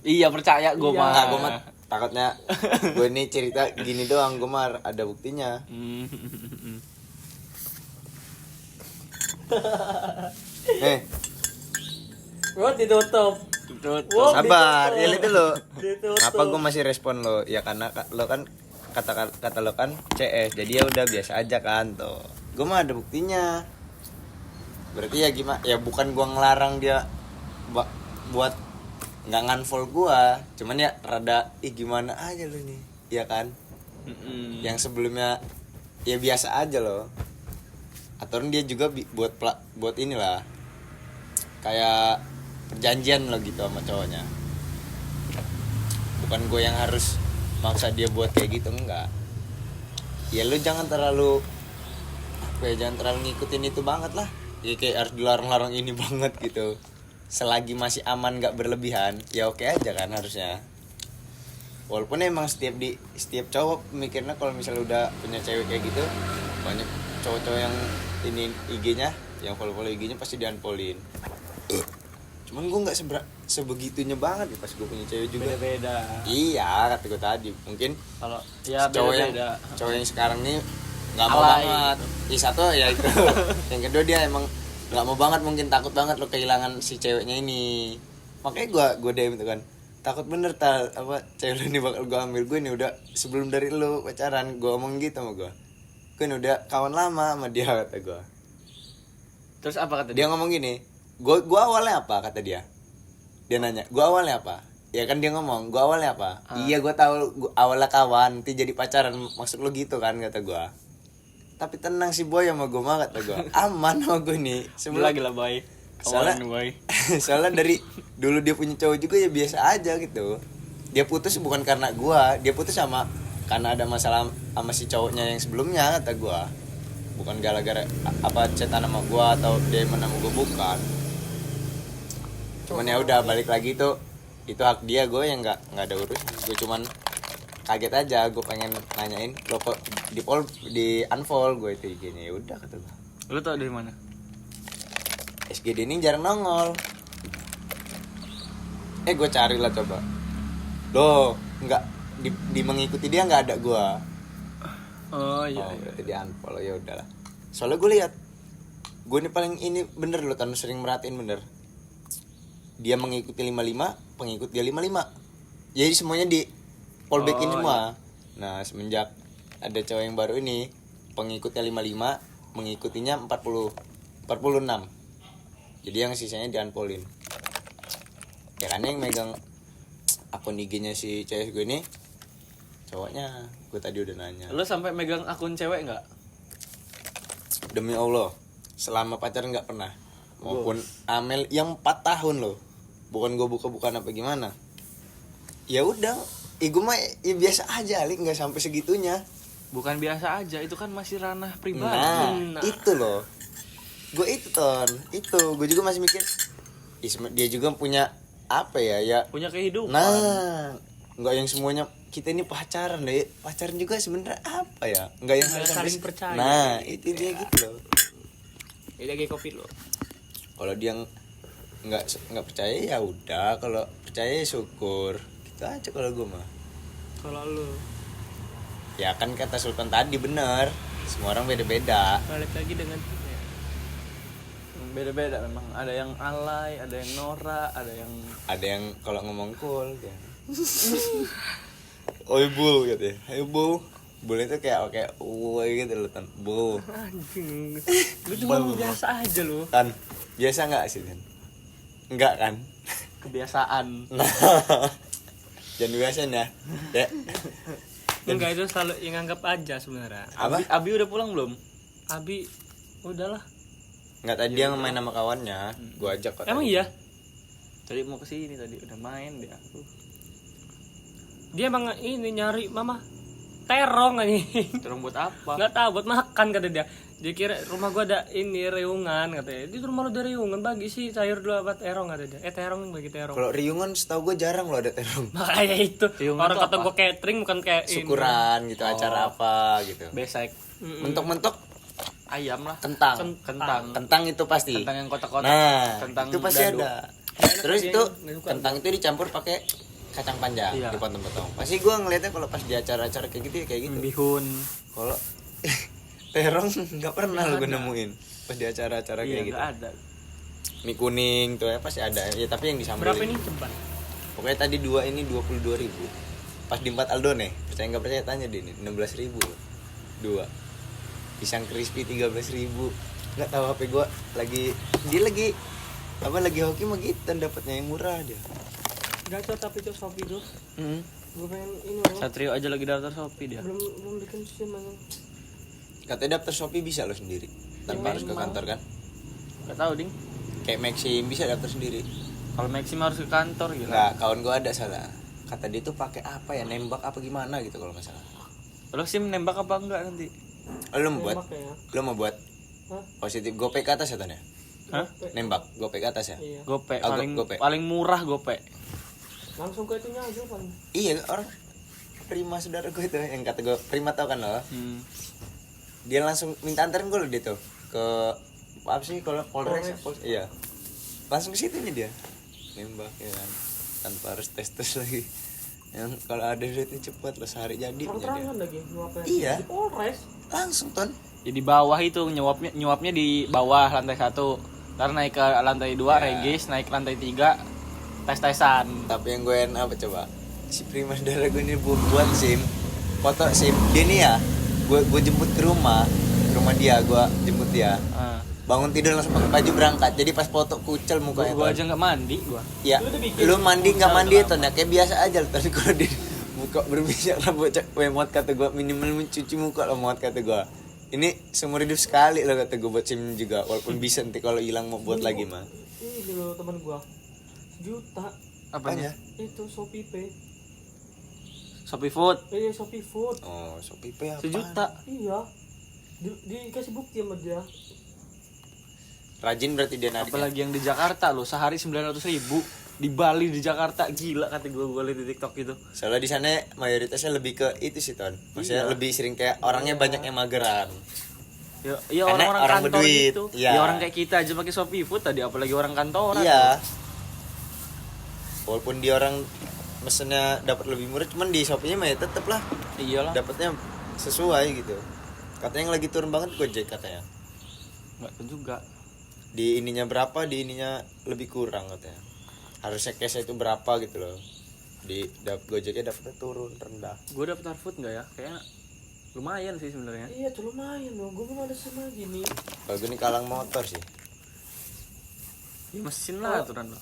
Iya, percaya gue mah. Nah, gue mah takutnya gue ini cerita gini doang, gue mah ada buktinya. Nih, Gua ditutup. Tutup. sabar, ya itu lo. Ditutup. Kenapa gue masih respon lo? Ya karena lo kan kata lo kan CS, jadi ya udah biasa aja kan tuh. Gue mah ada buktinya. Berarti ya gimana? Ya bukan gue ngelarang dia buat nggak nganfollow gue, cuman ya rada gimana aja lo nih, ya kan? Yang sebelumnya ya biasa aja loh. Atau dia juga buat inilah kayak perjanjian lo gitu sama cowoknya. Bukan gue yang harus maksa dia buat kayak gitu, enggak. Ya lu jangan terlalu jangan terlalu ngikutin itu banget lah. Ya kayak harus dilarang-larang ini banget gitu. Selagi masih aman nggak berlebihan, ya oke aja kan harusnya. Walaupun emang setiap cowok mikirnya kalau misalnya udah punya cewek kayak gitu, banyak cowok-cowok yang ini IG-nya, yang follow IG-nya pasti di-unfollow-in. Cuman gue nggak sebegitunya banget ya pas gue punya cewek juga. Beda-beda. Iya, kata gue tadi. Mungkin Kalau ya beda-beda. cowok yang sekarang nih nggak mau Alay. banget. Satu ya itu. Yang kedua dia emang nggak mau banget, mungkin takut banget lo kehilangan si ceweknya ini. Makanya gue DM itu kan. Takut bener cewek lu ini bakal gue ambil. Gue ini udah sebelum dari lo pacaran gue omong gitu sama gue ini udah kawan lama sama dia kata gue. Terus apa kata Dia ngomong gini, gue awalnya apa kata dia. Dia nanya, gue awalnya apa? Ya kan dia ngomong, gue awalnya apa? Iya gue tahu gua awalnya kawan, nanti jadi pacaran, maksud lo gitu kan kata gue. Tapi tenang si boy sama gue mah kata gue, aman sama gue nih. Gila boy. Soalnya, boy. soalnya dari dulu dia punya cowok juga ya biasa aja gitu. Dia putus bukan karena gue, dia putus karena ada masalah sama si cowoknya yang sebelumnya kata gue. Bukan gara-gara chatan sama gue atau dia sama gue, bukan. Cuman ya udah balik lagi itu hak dia, gue yang nggak ada urus. Gue cuman kaget aja, gue pengen nanyain lo kok di unfollow gue itu gini. Ya udah kata gue. Lu tau dari mana? SGD ini jarang nongol. Gue cari lah coba. Loh, nggak di mengikuti dia nggak ada gue. Oh iya. Berarti di unfollow, ya udahlah. Soalnya gue lihat, gue ini paling ini bener loh, Tan, sering merhatiin bener. Dia mengikuti 55, pengikut dia 55. Jadi semuanya di fallbackin semua. Iya. Nah, semenjak ada cowok yang baru ini, pengikutnya 55, mengikutinya 46. Jadi yang sisanya di unfollow-in. Ya kan yang megang akun IG-nya si CS gue ini cowoknya. Gue tadi udah nanya. Lu sampai megang akun cewek nggak? Demi Allah, selama pacaran nggak pernah. maupun Amel yang 4 tahun loh. Bukan gue buka-bukaan apa gimana. Ya udah, gue mah ya biasa aja, Alik, nggak sampai segitunya. Bukan biasa aja, itu kan masih ranah pribadi. Nah, itu loh. Gue itu gue juga masih mikir, dia juga punya apa ya? Punya kehidupan. Nah, nggak yang semuanya kita ini pacaran deh. Pacaran juga sebenarnya apa ya? Nggak yang Nggak harus saling percaya. Nah, itu dia gitu loh. Ini lagi kopi lo. Kalau dia nggak percaya ya udah, kalau percaya ya syukur. Gitu aja kalau gue mah. Kalau lu Ya kan kata Sultan tadi bener, semua orang beda-beda. balik lagi dengan Beda-beda memang. Ada yang alay, ada yang norak, Ada yang kalau ngomong cool ya. Oi bul gitu ya. Ayo bul. Bul itu kayak woi gitu loh, Tan. Bul. anjing. Lu cuma ngomong biasa aja lu. Tan, biasa enggak sih, Tan? Enggak kan? kebiasaan. Nah. Jangan biasa ya. Ya. Enggak, itu selalu yang anggap aja sebenarnya. Apa? Abi udah pulang belum? Abi udahlah. Enggak, tadi dia main sama kawannya, gua ajak kok. Emang tadi. iya? Tadi mau kesini tadi udah main dia. Dia emang ini nyari mama terong anjing. Terus buat apa? Enggak tahu buat makan kata dia. Dia kira rumah gua ada ini reungan katanya. Di rumah lu ada reungan, bagi sih sayur dulu apa terong kata dia. Terong bagi terong. Kalau riungan setahu gua jarang loh ada terong. Makanya itu. Reungan Orang tuh kata apa? gua catering bukan kayak ini. Syukuran gitu, acara apa gitu. Besek Mentok-mentok ayam lah. kentang. Kentang itu pasti. Kentang yang kotak-kotak. Nah, kentang itu pasti dadu. ada. Terus dia itu nggak suka. kentang itu dicampur pakai kacang panjang, Iya. dipotong-potong. Pasti gua ngeliatnya kalau pas di acara-acara kayak gitu ya kayak gitu. Bihun. Kalau terong nggak pernah gue nemuin pas di acara-acara Iya, kayak gitu. enggak ada. Mie kuning tuh ya pasti ada. Ya tapi yang disambal. Berapa ini cepat? Pokoknya tadi 2 ini 22.000. Pas di 4 Aldo nih, percaya nggak percaya tanya deh nih, 16.000. 2. Pisang crispy 13.000. Nggak tahu HP gua lagi hoki mah gitu dapatnya yang murah dia. Gacor tapi itu Shopee tuh. Gue pengen ini loh. Satrio aja lagi daftar Shopee dia. Belum bikin SIM aja. Katanya daftar Shopee bisa lo sendiri tanpa harus ke kantor kan? Enggak tahu, Ding. Kayak Maxim bisa daftar sendiri. Kalau Maxim harus ke kantor gitu. Enggak, kawan gua ada salah. Kata dia tuh pakai apa ya, nembak apa gimana gitu kalau nggak salah. Kalau SIM nembak apa enggak nanti? Lo mau buat? Makanya. Lo mau buat Hah? positif GoPay ke atas ya Ton ya? Hah? Nembak GoPay ke atas ya? Iya. Gope Ah, paling Gope. paling murah Gope. Langsung ke itunya aja paling. Iya, orang Prima saudara gue itu yang kata gue Prima tau kan lo? Dia langsung minta anterin gue loh dia tuh ke apa sih kalau Polres. Iya. Langsung ke situnya dia. Nembak ya kan. Tanpa harus tes lagi. Yang kalau ada duitnya cepat lah sehari jadi. Terang-terangan lagi nyuapnya. Iya. Di Polres. Langsung Ton. Jadi bawah itu nyuapnya di bawah lantai 1. Ntar naik ke lantai 2 regis, naik ke lantai 3 tes-tesan. Tapi yang gue enak apa coba? Si Prima saudara gue ini buat SIM. Foto SIM. Dia nih ya. Gue jemput ke rumah dia, gue jemput dia. Bangun tidur langsung pakai baju berangkat. Jadi pas foto kucel mukanya. Gua aja nggak mandi gua. Ya, lu mandi nggak mandi itu ya kayak biasa aja. Tapi kalau di muka berminyak lah bocah, muat kata gua minimal mencuci muka lah muat kata gua. Ini seumur hidup sekali lah kata gua buat SIM juga, walaupun bisa nanti kalau hilang mau buat lagi mah. Ini loh teman gua. 1 juta. Apanya? Itu Shopee Pay. Shopee Food. Iya Shopee Food. Oh, Shopee Pay apa? 1 juta. Iya. Dikasih bukti sama dia. Rajin berarti dia narik. Apalagi yang di Jakarta loh, sehari 900.000. Di Bali di Jakarta gila kata gua lihat di TikTok gitu. Soalnya di sana mayoritasnya lebih ke itu sih Ton. Maksudnya lebih sering kayak orangnya banyak yang mageran. Ya, Karena orang-orang orang kantor berduit. gitu. Iya. Ya orang kayak kita aja pakai Shopee Food tadi, apalagi orang kantoran. Iya. Walaupun dia orang mesennya dapat lebih murah, cuman di Shopee-nya mah ya tetep lah Iyalah. dapatnya sesuai gitu. Katanya yang lagi turun banget Gojek katanya. Enggak tahu juga. Di ininya berapa, di ininya lebih kurang katanya. Harusnya cash itu berapa gitu loh. Di Gojeknya dapatnya turun rendah. Gua dapet Harfood enggak ya? Kayaknya lumayan sih sebenarnya. Iya tuh lumayan dong. Gue belum ada sama gini. Kalau gue ini kalang motor sih. Ya mesin lah aturan lo.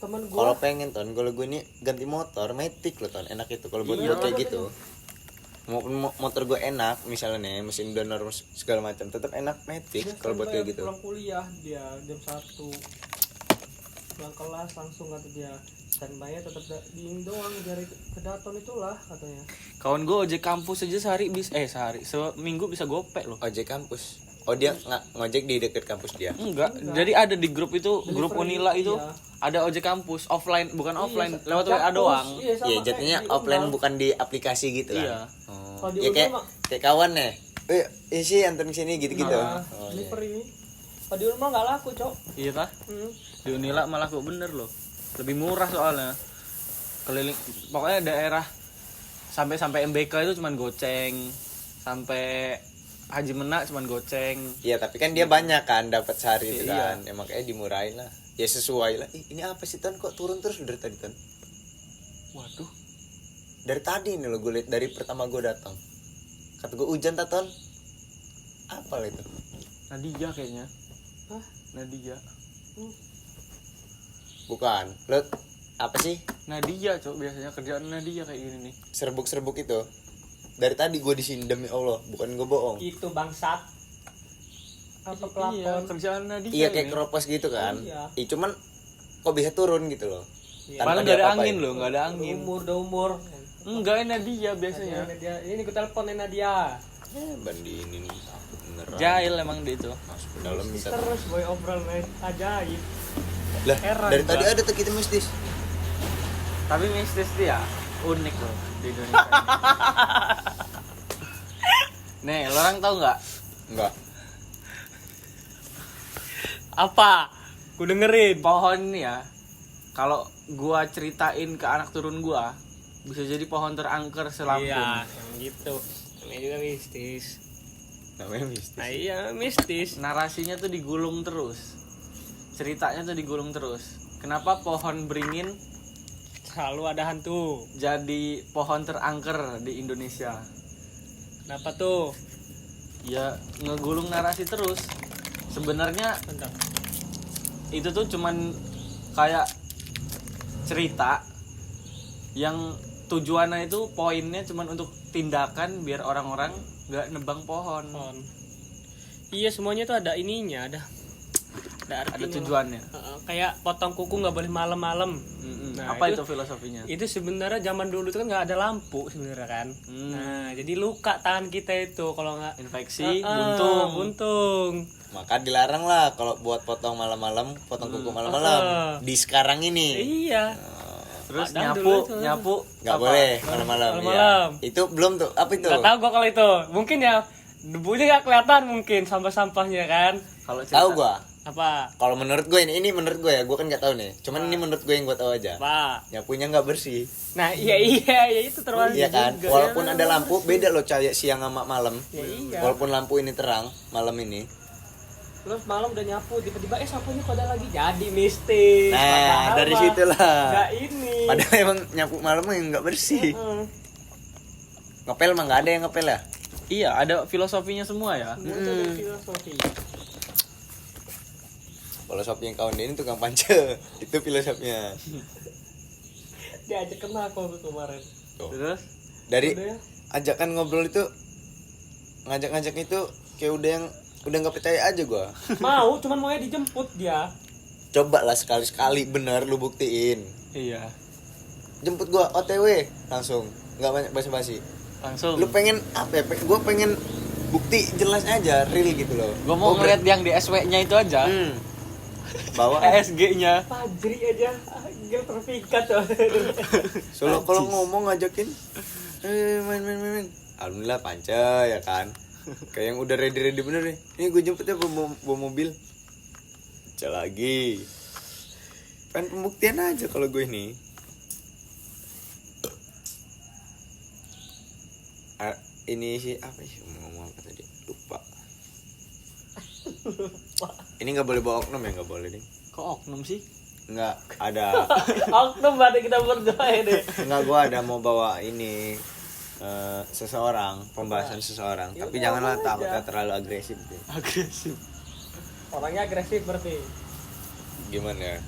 Teman gue. Kalau pengen Ton, kalau gue ini ganti motor Matic loh Ton, enak itu kalau buat Iya, kayak gitu. motor gue enak misalnya nih mesin donor segala macam tetap enak Matic kalau buat kayak gitu. Pulang kuliah dia jam 1 pulang kelas langsung kata dia standby-nya tetap di ini doang dari kedaton itulah katanya. Kawan gue ojek kampus aja seminggu bisa gopek loh. Ojek kampus. Oh dia ngojek di dekat kampus dia. Enggak. Jadi ada di grup itu, grup Unila itu ada ojek kampus offline, bukan offline, lewat WA doang. Iya, jadinya offline bukan di aplikasi gitu kan. Iya. Oh. Ya kayak kawan nih. Isi anterin sini gitu-gitu. Oh, delivery. Kalau di rumah nggak laku, Cok. Iya tah? Di Unila malah kok bener loh. Lebih murah soalnya. Keliling pokoknya daerah sampai MBK itu cuman goceng. Sampai Haji Menak cuman goceng. Iya, tapi kan dia banyak kan dapat sehari itu Iya. kan. Ya makanya dimurahin lah. Ya sesuai lah. Ini apa sih Ton kok turun terus dari tadi Ton? Waduh. Dari tadi nih lo gue liat dari pertama gue datang. Kata gue hujan tak Ton? Apa lah itu? Nadia kayaknya. Hah? Nadia. Bukan. Lo apa sih? Nadia, Cok, biasanya kerjaan Nadia kayak gini nih. Serbuk-serbuk itu. Dari tadi gue di sini demi Allah, bukan gue bohong. Itu bangsat. Apa Iya, pelakon? kerjaan Nadia. Iya kayak ini. keropos gitu kan. Oh, iya. Cuman kok bisa turun gitu loh. Iya. Tanpa Malah nggak ada diapa-apain. angin loh, nggak ada angin. Udah umur. Enggak, Nadia biasanya. Dia ini gue teleponin Nadia. Bandinin takut beneran. Jahil emang dia itu. Masuk ke dalam bisa. Terus boy obrol main ajaib. Lah, Heran, dari Mbak. tadi ada tuh kita mistis. Tapi mistis dia unik loh di Indonesia. Nih, lo orang tahu nggak? Enggak. Apa? Ku dengerin. Pohon nih ya, kalau gua ceritain ke anak turun gua, bisa jadi pohon terangker selampung. Iya, yang gitu. Ini juga mistis. Namanya mistis. Nah, iya, mistis. Narasinya tuh digulung terus, ceritanya tuh digulung terus. Kenapa pohon beringin Selalu ada hantu. jadi pohon terangker di Indonesia? Kenapa tuh? Ya ngegulung narasi terus. Sebenarnya Bentar. itu tuh cuman kayak cerita yang tujuannya itu poinnya cuman untuk tindakan biar orang-orang nggak nebang pohon. Pohon. Iya, semuanya tuh ada ininya, ada Ada artinya. tujuannya. Kayak potong kuku nggak boleh malam-malam. Nah, Apa itu- itu filosofinya? Itu sebenarnya zaman dulu itu kan nggak ada lampu sebenarnya kan. Nah, jadi luka tangan kita itu kalau nggak Infeksi, buntung. buntung. Maka dilarang lah kalau buat potong malam-malam, potong kuku malam-malam. Di sekarang ini. Iya. Terus Padahal nyapu, dulu itu- nyapu Nggak apa? boleh malam-malam. Malam-malam. Ya. Itu belum tuh. Apa itu? Nggak tahu gua kalau itu. Mungkin ya debunya nggak kelihatan mungkin sampah-sampahnya kan. Kalau Tahu gua. Apa? Kalau menurut gue ini menurut gue ya, gue kan nggak tahu nih. Cuman ini menurut gue yang gue tahu aja. Apa? Nyapunya nggak bersih. Nah, iya itu terlalu Iya kan? juga. Walaupun ada lampu, beda loh cahaya siang sama malam. Ya, iya. Walaupun lampu ini terang, malam ini. Terus malam udah nyapu, tiba-tiba sapunya kok ada lagi, jadi mistis. Nah, Padahal dari mah situlah. nggak ini. Padahal emang nyapu malam yang nggak bersih. Ngepel mah nggak ada yang ngepel ya. Iya, ada filosofinya semua ya. Semua itu ada filosofi. Filosofi yang kawan dia ini tukang pance. Itu filosofinya. Diajak kena aku kemarin. Tuh. Terus Dari Udah ya? ajakan ngobrol itu, ngajak-ngajak itu kayak udah nggak percaya aja gua. Mau, cuman maunya dijemput dia. Coba lah sekali-sekali bener lu buktiin. iya, Jemput gua OTW langsung, nggak banyak basa-basi. langsung. Lu pengen apa ya? Gua pengen bukti jelas aja, real gitu loh. Gua mau ngeliat yang di SW-nya itu aja. Bawa ESG-nya. Fajri aja, gil terpikat tuh. Solo kalau ngomong ngajakin main. Alhamdulillah panca ya kan. Kayak yang udah ready bener nih. Ini gue jemput ya bawa mobil. Panca lagi. Pengen pembuktian aja kalau gue ini. Ini sih apa sih ngomong apa tadi? Lupa. Ini nggak boleh bawa oknum ya, nggak boleh deh. Kok oknum sih? Nggak ada. Oknum berarti kita berdua ini. Enggak, gua ada mau bawa ini seseorang, pembahasan seseorang. Ya Tapi udah, janganlah ngomong takutnya aja. terlalu agresif deh. Agresif. Orangnya agresif berarti. Gimana ya?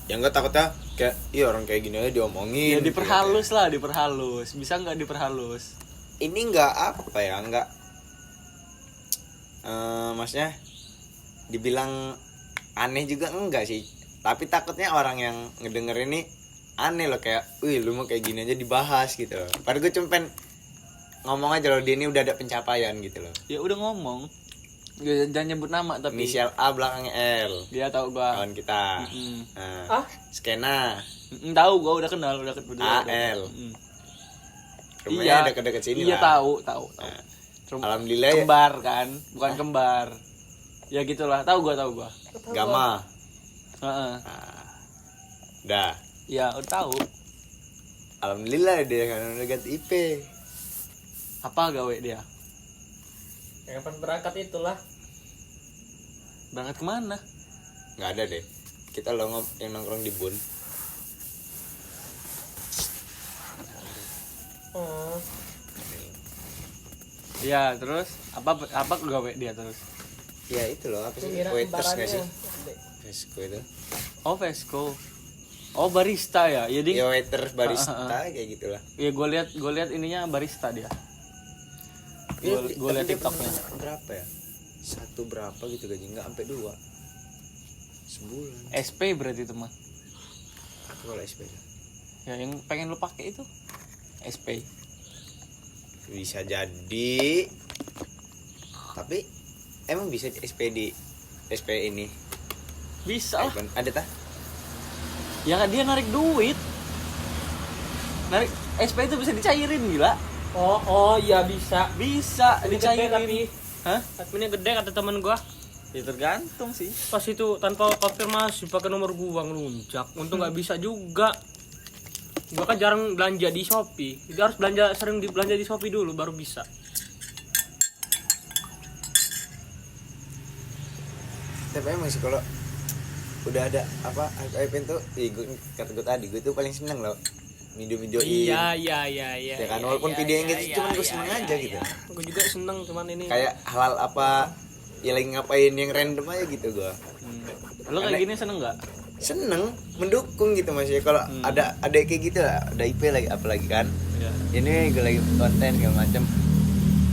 Ya enggak takutnya kayak iya orang kayak gini aja diomongin. Ya diperhalus lah, diperhalus. Bisa nggak diperhalus? ini nggak apa ya, nggak maksudnya dibilang aneh juga enggak sih, tapi takutnya orang yang ngedenger ini aneh loh, kayak wih lu mau kayak gini aja dibahas gitu loh. Padahal gue cuma pengen ngomong aja loh, dia ini udah ada pencapaian gitu loh. Ya udah ngomong. Jangan nyebut nama tapi. Inisial A belakangnya L. Dia tahu gua. Kawan kita. Nah, Skena Tahu gua udah kenal, udah AL. Rumahnya Iya. dekat-dekat sini Iya lah. tahu. Nah, Rum- alhamdulillah ya. Kembar kan, bukan kembar. Ya gitulah, tahu gua. Gama. Heeh. Nah, dah. Ya, udah tahu. Alhamdulillah dia kan udah ganti IP. Apa gawe dia? Yang pas berangkat itulah. Berangkat kemana? Nggak ada deh. Kita lo yang nongkrong di Bun. Oh. Ya, terus apa gawe dia terus? Ya itu loh, apa sih? Kira Waiters nggak sih? kembarannya. Vesco itu. Oh, Vesco. Oh, barista ya. Jadi Ya waiters barista Ah, kayak gitulah. ya gue lihat ininya barista dia. Gue lihat Tapi dia TikToknya. pernah berapa ya? 1 berapa gitu gaji, nggak sampai 2 sebulan. SP berarti itu mah. Aku kalau SP Ya yang pengen lo pakai itu SP. bisa jadi, tapi emang bisa SP di SP ini Bisa lah. iPhone ada tah? Ya kan dia narik duit. Narik SP itu bisa dicairin gila. Oh iya bisa. Bisa Gede dicairin. tapi Hah? adminnya gede kata teman gua. Ya tergantung sih. Pas itu tanpa konfirmasi pakai nomor gua ngelunjak. Untung nggak bisa juga. Gua kan jarang belanja di Shopee. Dia harus sering belanja di Shopee dulu baru bisa. Tapi emang sih kalau udah ada apa iPhone tuh, kata gue tadi gue tuh paling seneng loh video-videoin. Iya. Ya kan, walaupun videonya gitu, cuman gue seneng aja gitu. Gue juga seneng cuman ini. Kayak hal apa ya lagi ngapain yang random aja gitu gue. Lo kayak gini seneng nggak? Seneng, mendukung gitu Mas ya. Kalau ada kayak gitu lah, ada IP lagi apalagi kan. Ya. Ini gue lagi konten segala macam.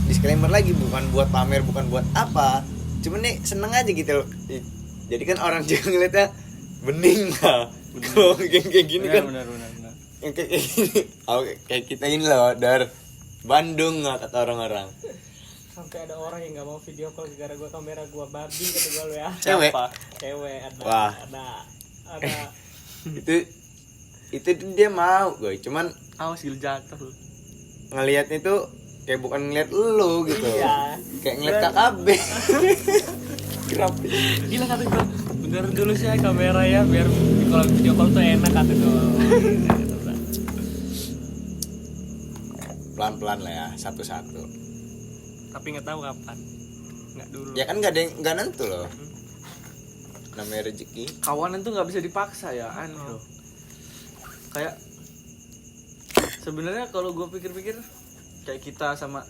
Disclaimer lagi, bukan buat pamer, bukan buat apa. Cuman nih seneng aja gitu loh. Jadi kan orang juga ngeliatnya bening lah. Kalau kayak gini kan. Benar. Yang kayak gini. Oh, kayak kita ini loh dari Bandung lah kata orang-orang. Sampai ada orang yang nggak mau video call gara-gara gua kamera gua babi kata gua lo ya. Cewek. Cewek ada. Wah. Ada. itu dia mau gue, cuman Awas gila jatuh lo. ngelihatnya tuh kayak bukan ngeliat lu gitu. Iya. Kayak ngeliat KKB. Gila kata gue. Bener dulu sih ya kamera ya biar kalau video call tuh enak kata gue. Pelan-pelan lah ya, satu-satu. Tapi nggak tahu kapan. Nggak dulu. Ya kan nggak nentu loh. Namanya rezeki. Kawanan tuh nggak bisa dipaksa ya, aneh loh. Kayak sebenarnya kalau gue pikir-pikir kayak kita sama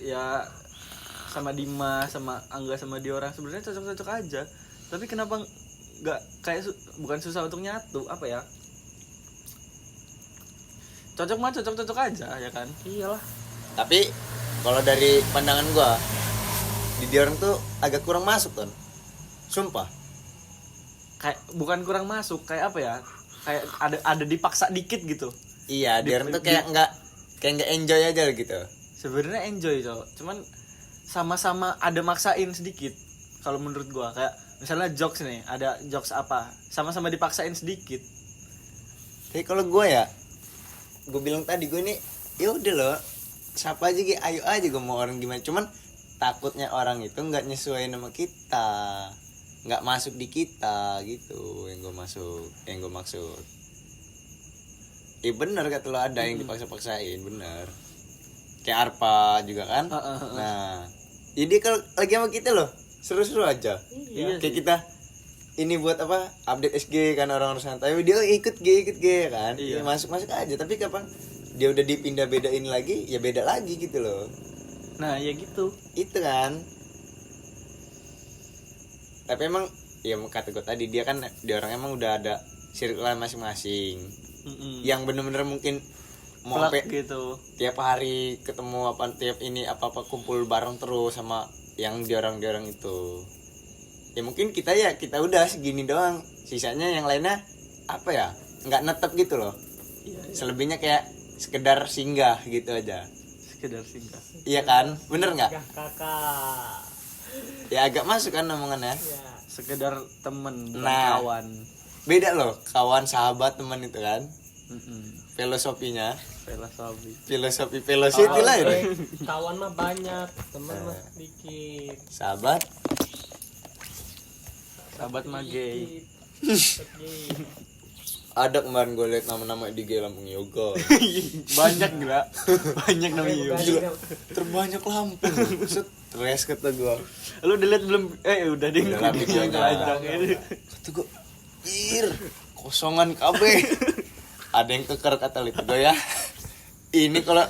ya sama Dimas, sama Angga, sama Diorang sebenarnya cocok-cocok aja. Tapi kenapa nggak kayak bukan susah untuk nyatu apa ya? Cocok mah cocok-cocok aja ya kan? Iyalah. Tapi kalau dari pandangan gua di dia orang tuh agak kurang masuk kan. Sumpah. Kayak bukan kurang masuk, kayak apa ya? Kayak ada dipaksa dikit gitu. Iya, dia orang tuh kayak nggak enjoy aja gitu. Sebenarnya enjoy cowok, cuman sama-sama ada maksain sedikit. Kalau menurut gua kayak misalnya jokes nih, ada jokes apa, sama-sama dipaksain sedikit. Tapi kalau gua ya, gua bilang tadi gua ini ya udah loh, siapa aja gitu, ayo aja gua mau orang gimana. Cuman takutnya orang itu nggak nyesuaiin sama kita, nggak masuk di kita gitu. Yang gua maksud. Iya bener kata lo, ada yang dipaksa-paksain, bener. Kayak Arpa juga kan. Nah, jadi kalau lagi sama kita loh, seru-seru aja. Iya Kayak sih. kita ini buat apa? Update SG kan orang-orang santai. Dia ikut G kan. Iya. Ya, masuk aja. Tapi kapan dia udah dipindah bedain lagi, ya beda lagi gitu loh. Nah ya gitu. Itu kan. Tapi emang ya kata gue tadi, dia kan dia orang emang udah ada circle masing-masing. Mm-mm. Yang bener-bener mungkin mau Plak sampai gitu. tiap hari ketemu tiap ini apa kumpul bareng terus sama yang diorang itu. Ya mungkin kita udah segini doang, sisanya yang lainnya apa ya, nggak netep gitu loh. Selebihnya kayak sekedar singgah gitu aja. Sekedar singgah. Iya kan, bener nggak? Ya kakak. Ya agak masuk kan omongannya. Ya. Sekedar temen bukan Nah. kawan. Beda loh, kawan, sahabat, teman itu kan. Mm-mm. Filosofinya, Filosofi. filosofi lah itu. Kawan mah banyak, teman mah sedikit. Sahabat, Sahabat mah gay. Sedikit. ada kemarin gue liat nama-nama di G Lampung Yoga. Banyak gila. Banyak namanya Yoga. Gila, terbanyak Lampung. Stres kata gue. Lu udah liat belum? Udah deh. Udah lah, videonya. telanjang ini. Kata gue, kosongan KB. Ada yang keker kata lihat gue ya. Ini kalau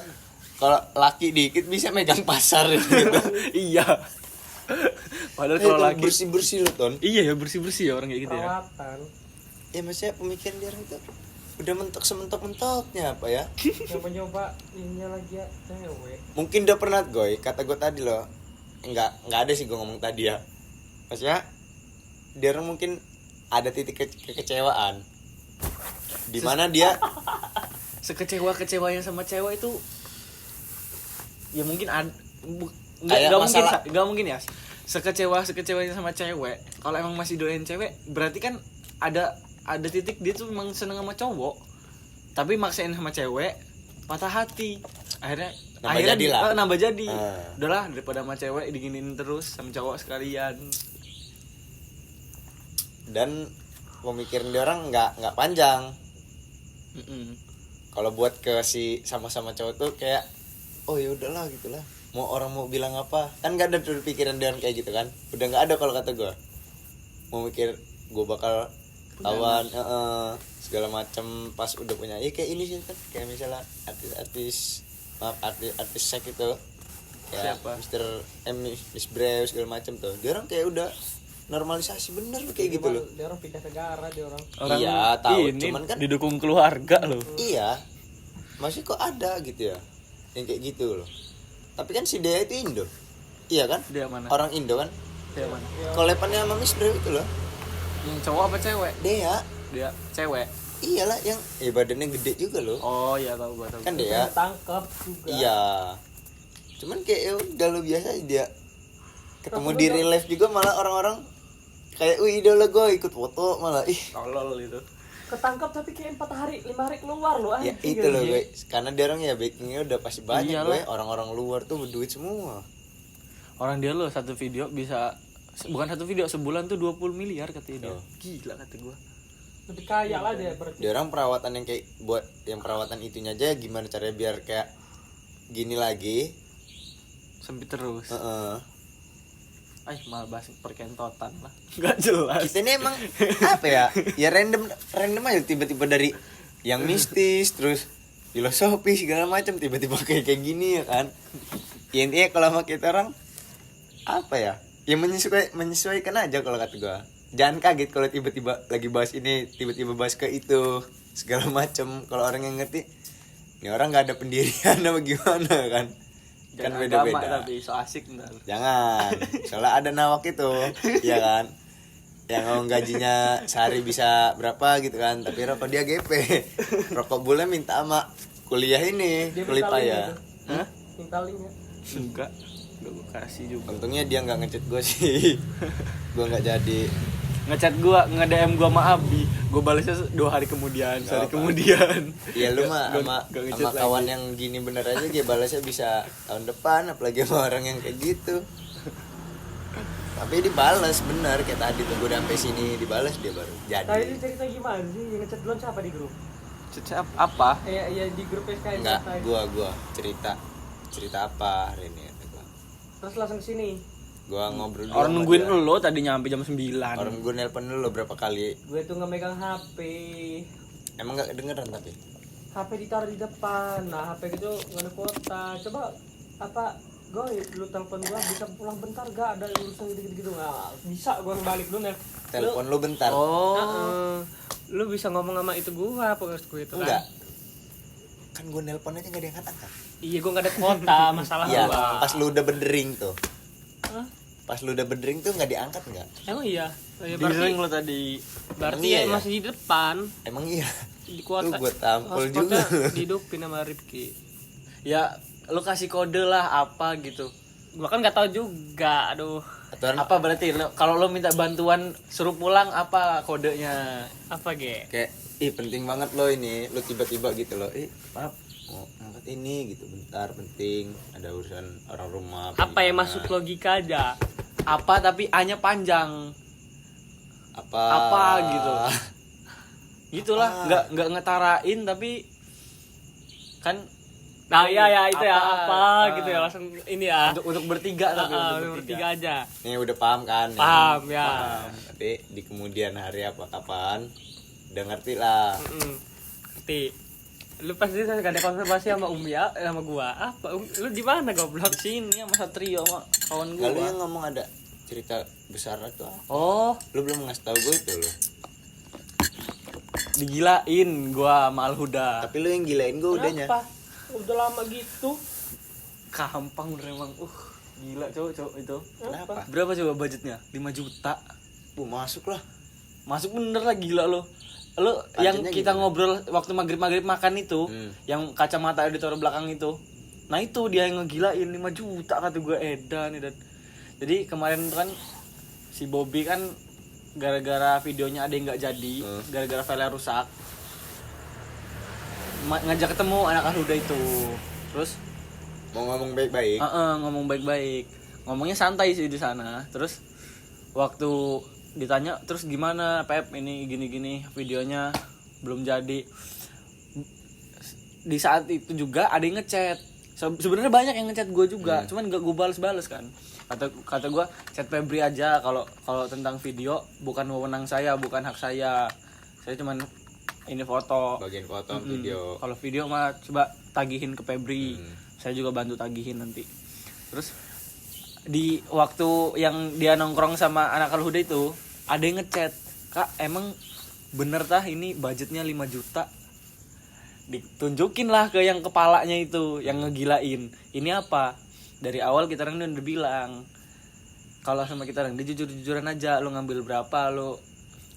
laki dikit bisa megang pasar gitu. Iya. Padahal kalau laki bersih loh Ton. iya ya bersih ya orang kayak gitu ya. Perawatan. Ya maksudnya pemikiran dia orang itu udah mentok sementok-mentoknya apa ya. Nyoba-nyoba ini lagi ya cewek. Mungkin udah pernah Goy, kata gue tadi loh. Enggak ada sih gue ngomong tadi ya. Maksudnya dia orang mungkin ada titik kekecewaan. Di mana dia Sekecewa-kecewanya sama cewek itu ya mungkin Kayak masalah- enggak mungkin ya. Sekecewanya sama cewek, kalau emang masih doain cewek, berarti kan ada titik dia tuh memang seneng sama cowok. Tapi maksain sama cewek, patah hati. Akhirnya jadilah. nambah jadi. Ah. Udahlah daripada sama cewek diginin terus sama cowok sekalian. dan pemikiran dia orang nggak panjang. Mm-mm. Kalau buat ke si sama-sama cowok tuh kayak oh ya udahlah gitulah. Mau orang mau bilang apa? Kan nggak ada tuh pikiran dia orang kayak gitu kan. Udah nggak ada kalau kata gue. Mau mikir gue bakal kawan segala macam pas udah punya. Ya kayak ini sih kan kayak misalnya artis sek itu. Kayak Siapa? Miss Brew segala macam tuh. Dia orang kayak udah normalisasi bener kayak gitu loh. Dia orang pindah negara dia orang. Orang Iya, tahu. ini Cuman kan- didukung keluarga loh. Iya, masih kok ada gitu ya, yang kayak gitu loh. Tapi kan si Dea itu Indo, iya kan? Dia mana? Orang Indo kan? Dia mana? Kolepannya sama Miss Brew itu loh. Yang cowok apa cewek? Dea, Dia cewek. iyalah yang badannya gede juga loh. Oh iya tahu gua tahu. Kan Dea, Tangkap juga. iya. Cuman kayak ya udah lo biasa aja dia ketemu di real life juga malah orang-orang kayak idola gue ikut foto malah Tolol itu. Ketangkap tapi kayak 4 hari 5 hari keluar loh. ya anjing, itu loh anjing. gue karena dia orang ya backingnya udah pasti banyak Iyalah. gue orang-orang luar tuh berduit semua. Orang dia loh satu video bisa bukan satu video sebulan tuh 20 miliar katanya dia. Oh. Gila kata gua. Lebih kaya lah dia berarti. Dia orang perawatan yang kayak buat yang perawatan itunya aja gimana caranya biar kayak gini lagi. Sempit terus. Heeh. Malah bahas perkentotan lah. Enggak jelas. Kita ini emang apa ya? Ya random aja tiba-tiba dari yang mistis terus filosofi segala macam tiba-tiba kayak gini ya kan. Ya intinya kalau sama kita orang apa ya? Ya menyesuaikan aja kalau kata gua. Jangan kaget kalau tiba-tiba lagi bahas ini, tiba-tiba bahas ke itu, segala macam. Kalau orang yang ngerti, ini orang nggak ada pendirian apa gimana kan? Kan Jangan beda-beda. agama, tapi so asik ntar. Jangan, soalnya ada nawak itu, ya kan? Yang ngomong gajinya sehari bisa berapa gitu kan? Tapi rokok dia GP, rokok bulan minta sama kuliah ini, Dia kuliah minta link payah. itu. Hah? Minta linknya. Enggak gua kasih juga. Untungnya dia nggak ngechat gue sih, gue nggak jadi. Ngechat gua, nge-DM gua sama Abi, gua balasnya 2 hari kemudian, Nggak sehari apa. kemudian. Iya lu mah Nggak sama ngechat kawan lagi. yang gini bener aja dia balasnya bisa tahun depan, apalagi sama orang yang kayak gitu. Tapi dibalas bener kayak tadi tuh gue udah sampai sini dibalas dia baru Tadi jadi. itu cerita gimana sih? Yang ngechat duluan siapa di grup? Chat apa? Ya di grup SKS. Enggak, tadi. gua cerita apa hari ini kata gua. Terus langsung kesini. Gua ngobrol dulu Orang sama nungguin dia. lo tadi nyampe jam 9. Orang gue nelpon dulu berapa kali. Gue tuh nggak megang HP. Emang gak kedengeran tapi. HP ditaruh di depan. Nah, HP gitu nggak ada kuota. Coba apa? Gue lu telepon gue bisa pulang bentar gak ada urusan gitu-gitu nggak bisa gue balik dulu nih. Telepon lu bentar. Oh. Lu bisa ngomong sama itu gue apa gue itu kan? Enggak. Kan gue nelpon aja nggak diangkat-angkat. Iya gue nggak ada kuota masalah Iya, gua. pas lu udah berdering tuh. Hah? Pas lu udah berdering tuh nggak diangkat nggak? Emang iya. Ya, Di lo tadi. berarti Emang iya ya ya? masih di depan Emang iya. di kuota. Lu gua tampol Hotspotnya juga. dihidupin sama Rifki. Ya lu kasih kode lah apa gitu. Gua kan nggak tahu juga. Aduh, Atau Apa berarti kalau lo minta bantuan suruh pulang apa kodenya? apa ge? kayak penting banget lo ini, lo tiba-tiba gitu lo. Maaf, mau angkat ini gitu bentar, penting ada urusan orang rumah. Apa yang gimana. masuk logika aja? Apa tapi A-nya panjang. Apa gitu. Gitulah, nggak ngetarain tapi kan Nah ya itu ya Apa? apa gitu ya langsung ini ya. untuk bertiga tapi untuk Bertiga aja. Nih udah paham kan? Paham ya. Paham. Tapi di kemudian hari apa kapan udah ngerti lah. Ngerti. Lu pasti gak ada konfirmasi sama Umi ya, sama gua. Apa? Lu di mana goblok? sini sama Satrio sama kawan gue. Lalu yang ngomong ada cerita besar itu apa? Oh, Lu belum ngasih tahu gue itu lo. digilain gua sama Alhuda. Tapi lu yang gilain gue udahnya. Kenapa? Udah lama gitu. Gampang bener emang. Gila cowok itu. Kenapa? Berapa coba budgetnya? 5 juta. Masuk lah. Masuk bener lah gila lo. Lo yang Budgetnya kita gimana? ngobrol waktu maghrib makan itu, yang kacamata editor belakang itu. Nah itu dia yang ngegilain 5 juta kata gue edan. Jadi kemarin tuh kan si Bobby kan gara-gara videonya ada yang nggak jadi, gara-gara file rusak. Ngajak ketemu anak Alhuda itu. Terus Mau ngomong baik-baik. ngomong baik-baik. Ngomongnya santai sih di sana. Terus waktu ditanya terus gimana Pep ini gini-gini videonya belum jadi. Di saat itu juga ada yang ngechat. Sebenarnya banyak yang ngechat gue juga, cuman gak gue balas kan. Kata gue chat Febri aja kalau tentang video bukan wewenang saya, bukan hak saya. Saya cuman ini foto. Bagian foto video. Kalau video mah coba tagihin ke Febri. Saya juga bantu tagihin nanti. Terus di waktu yang dia nongkrong sama anak Alhuda itu ada yang ngechat, "Kak, emang bener tah ini budgetnya 5 juta?" Ditunjukin lah ke yang kepalanya itu, yang ngegilain. Ini apa? Dari awal kita orang udah bilang kalau sama kita orang dia jujur-jujuran aja, lo ngambil berapa lo.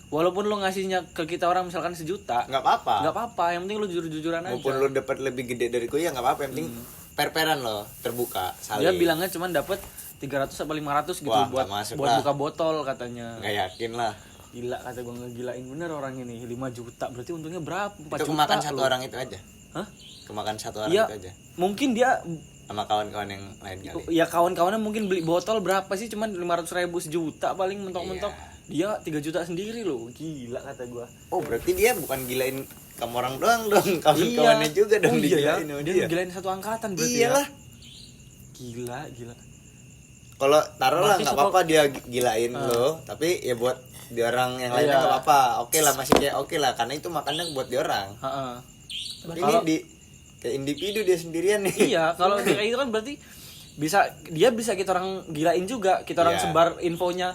Walaupun lo ngasihnya ke kita orang misalkan 1 juta, Nggak apa-apa. nggak apa-apa, yang penting lo jujur-jujuran aja. Maupun lu dapat lebih gede dari gue ya nggak apa-apa, yang penting per-peran lo terbuka saling. Dia bilangnya cuma dapat 300 atau 500 gitu. Wah, buat nggak masuk buat lah. buka botol katanya. Nggak yakin lah. Gila kata gue, ngegilain bener orang ini. 5 juta berarti untungnya berapa? 4 Itu juta kemakan satu loh. orang itu aja. Hah? Kemakan satu orang Iya. itu aja. Mungkin dia Sama kawan-kawan yang lain kali. ya kawan-kawannya mungkin beli botol berapa sih, cuman 500.000 sejuta paling mentok-mentok. Iya. Dia 3 juta sendiri loh. Gila kata gue. Oh, berarti dia bukan gilain kamu orang doang dong, kawan-kawannya juga dong iya ya. digilain sama Dia dia. ngegelain satu angkatan berarti Iyalah. ya. Gila. Kalau taruh lah Berarti nggak apa-apa dia gilain lo, tapi ya buat di orang yang lainnya Iya. nggak apa-apa. Oke lah, masih kayak oke lah, karena itu makannya buat di orang. Heeh. Tapi Kalau- ini di kayak individu dia sendirian nih. Iya, kalau kayak itu kan berarti dia bisa kita orang gilain juga, kita orang Iya. sebar infonya.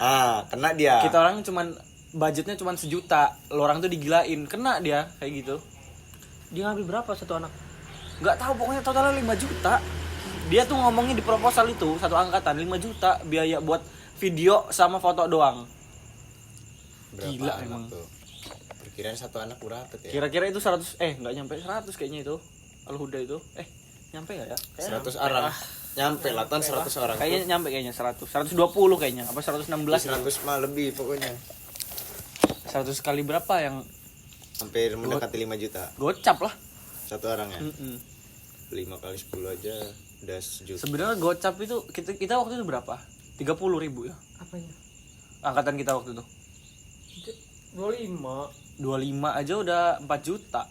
Kena dia. Kita orang cuman budgetnya cuman 1 juta, lo orang tuh digilain, kena dia kayak gitu. Dia ngambil berapa satu anak? Nggak tahu, pokoknya totalnya 5 juta. Dia tuh ngomongnya di proposal itu satu angkatan 5 juta biaya buat video sama foto doang. Berapa Gila anak emang. tuh? Perkiraan satu anak berapa tuh ya? Kira-kira itu 100 nggak nyampe 100 kayaknya itu. Alhuda itu. Nyampe nggak ya? 100 orang. Nyampe lah kan 100 orang. Kayaknya nyampe kayaknya 100. 120 kayaknya. Apa 116? 100 mah lebih pokoknya. 100 kali berapa yang Hampir mendekati 5 juta gocap lah. satu orang ya. Mm-mm. 5 kali 10 aja udah sejuta. Sebenarnya gocap itu kita waktu itu berapa? 30.000 ya. Apanya? Angkatan kita waktu itu. 25. 25 aja udah 4 juta.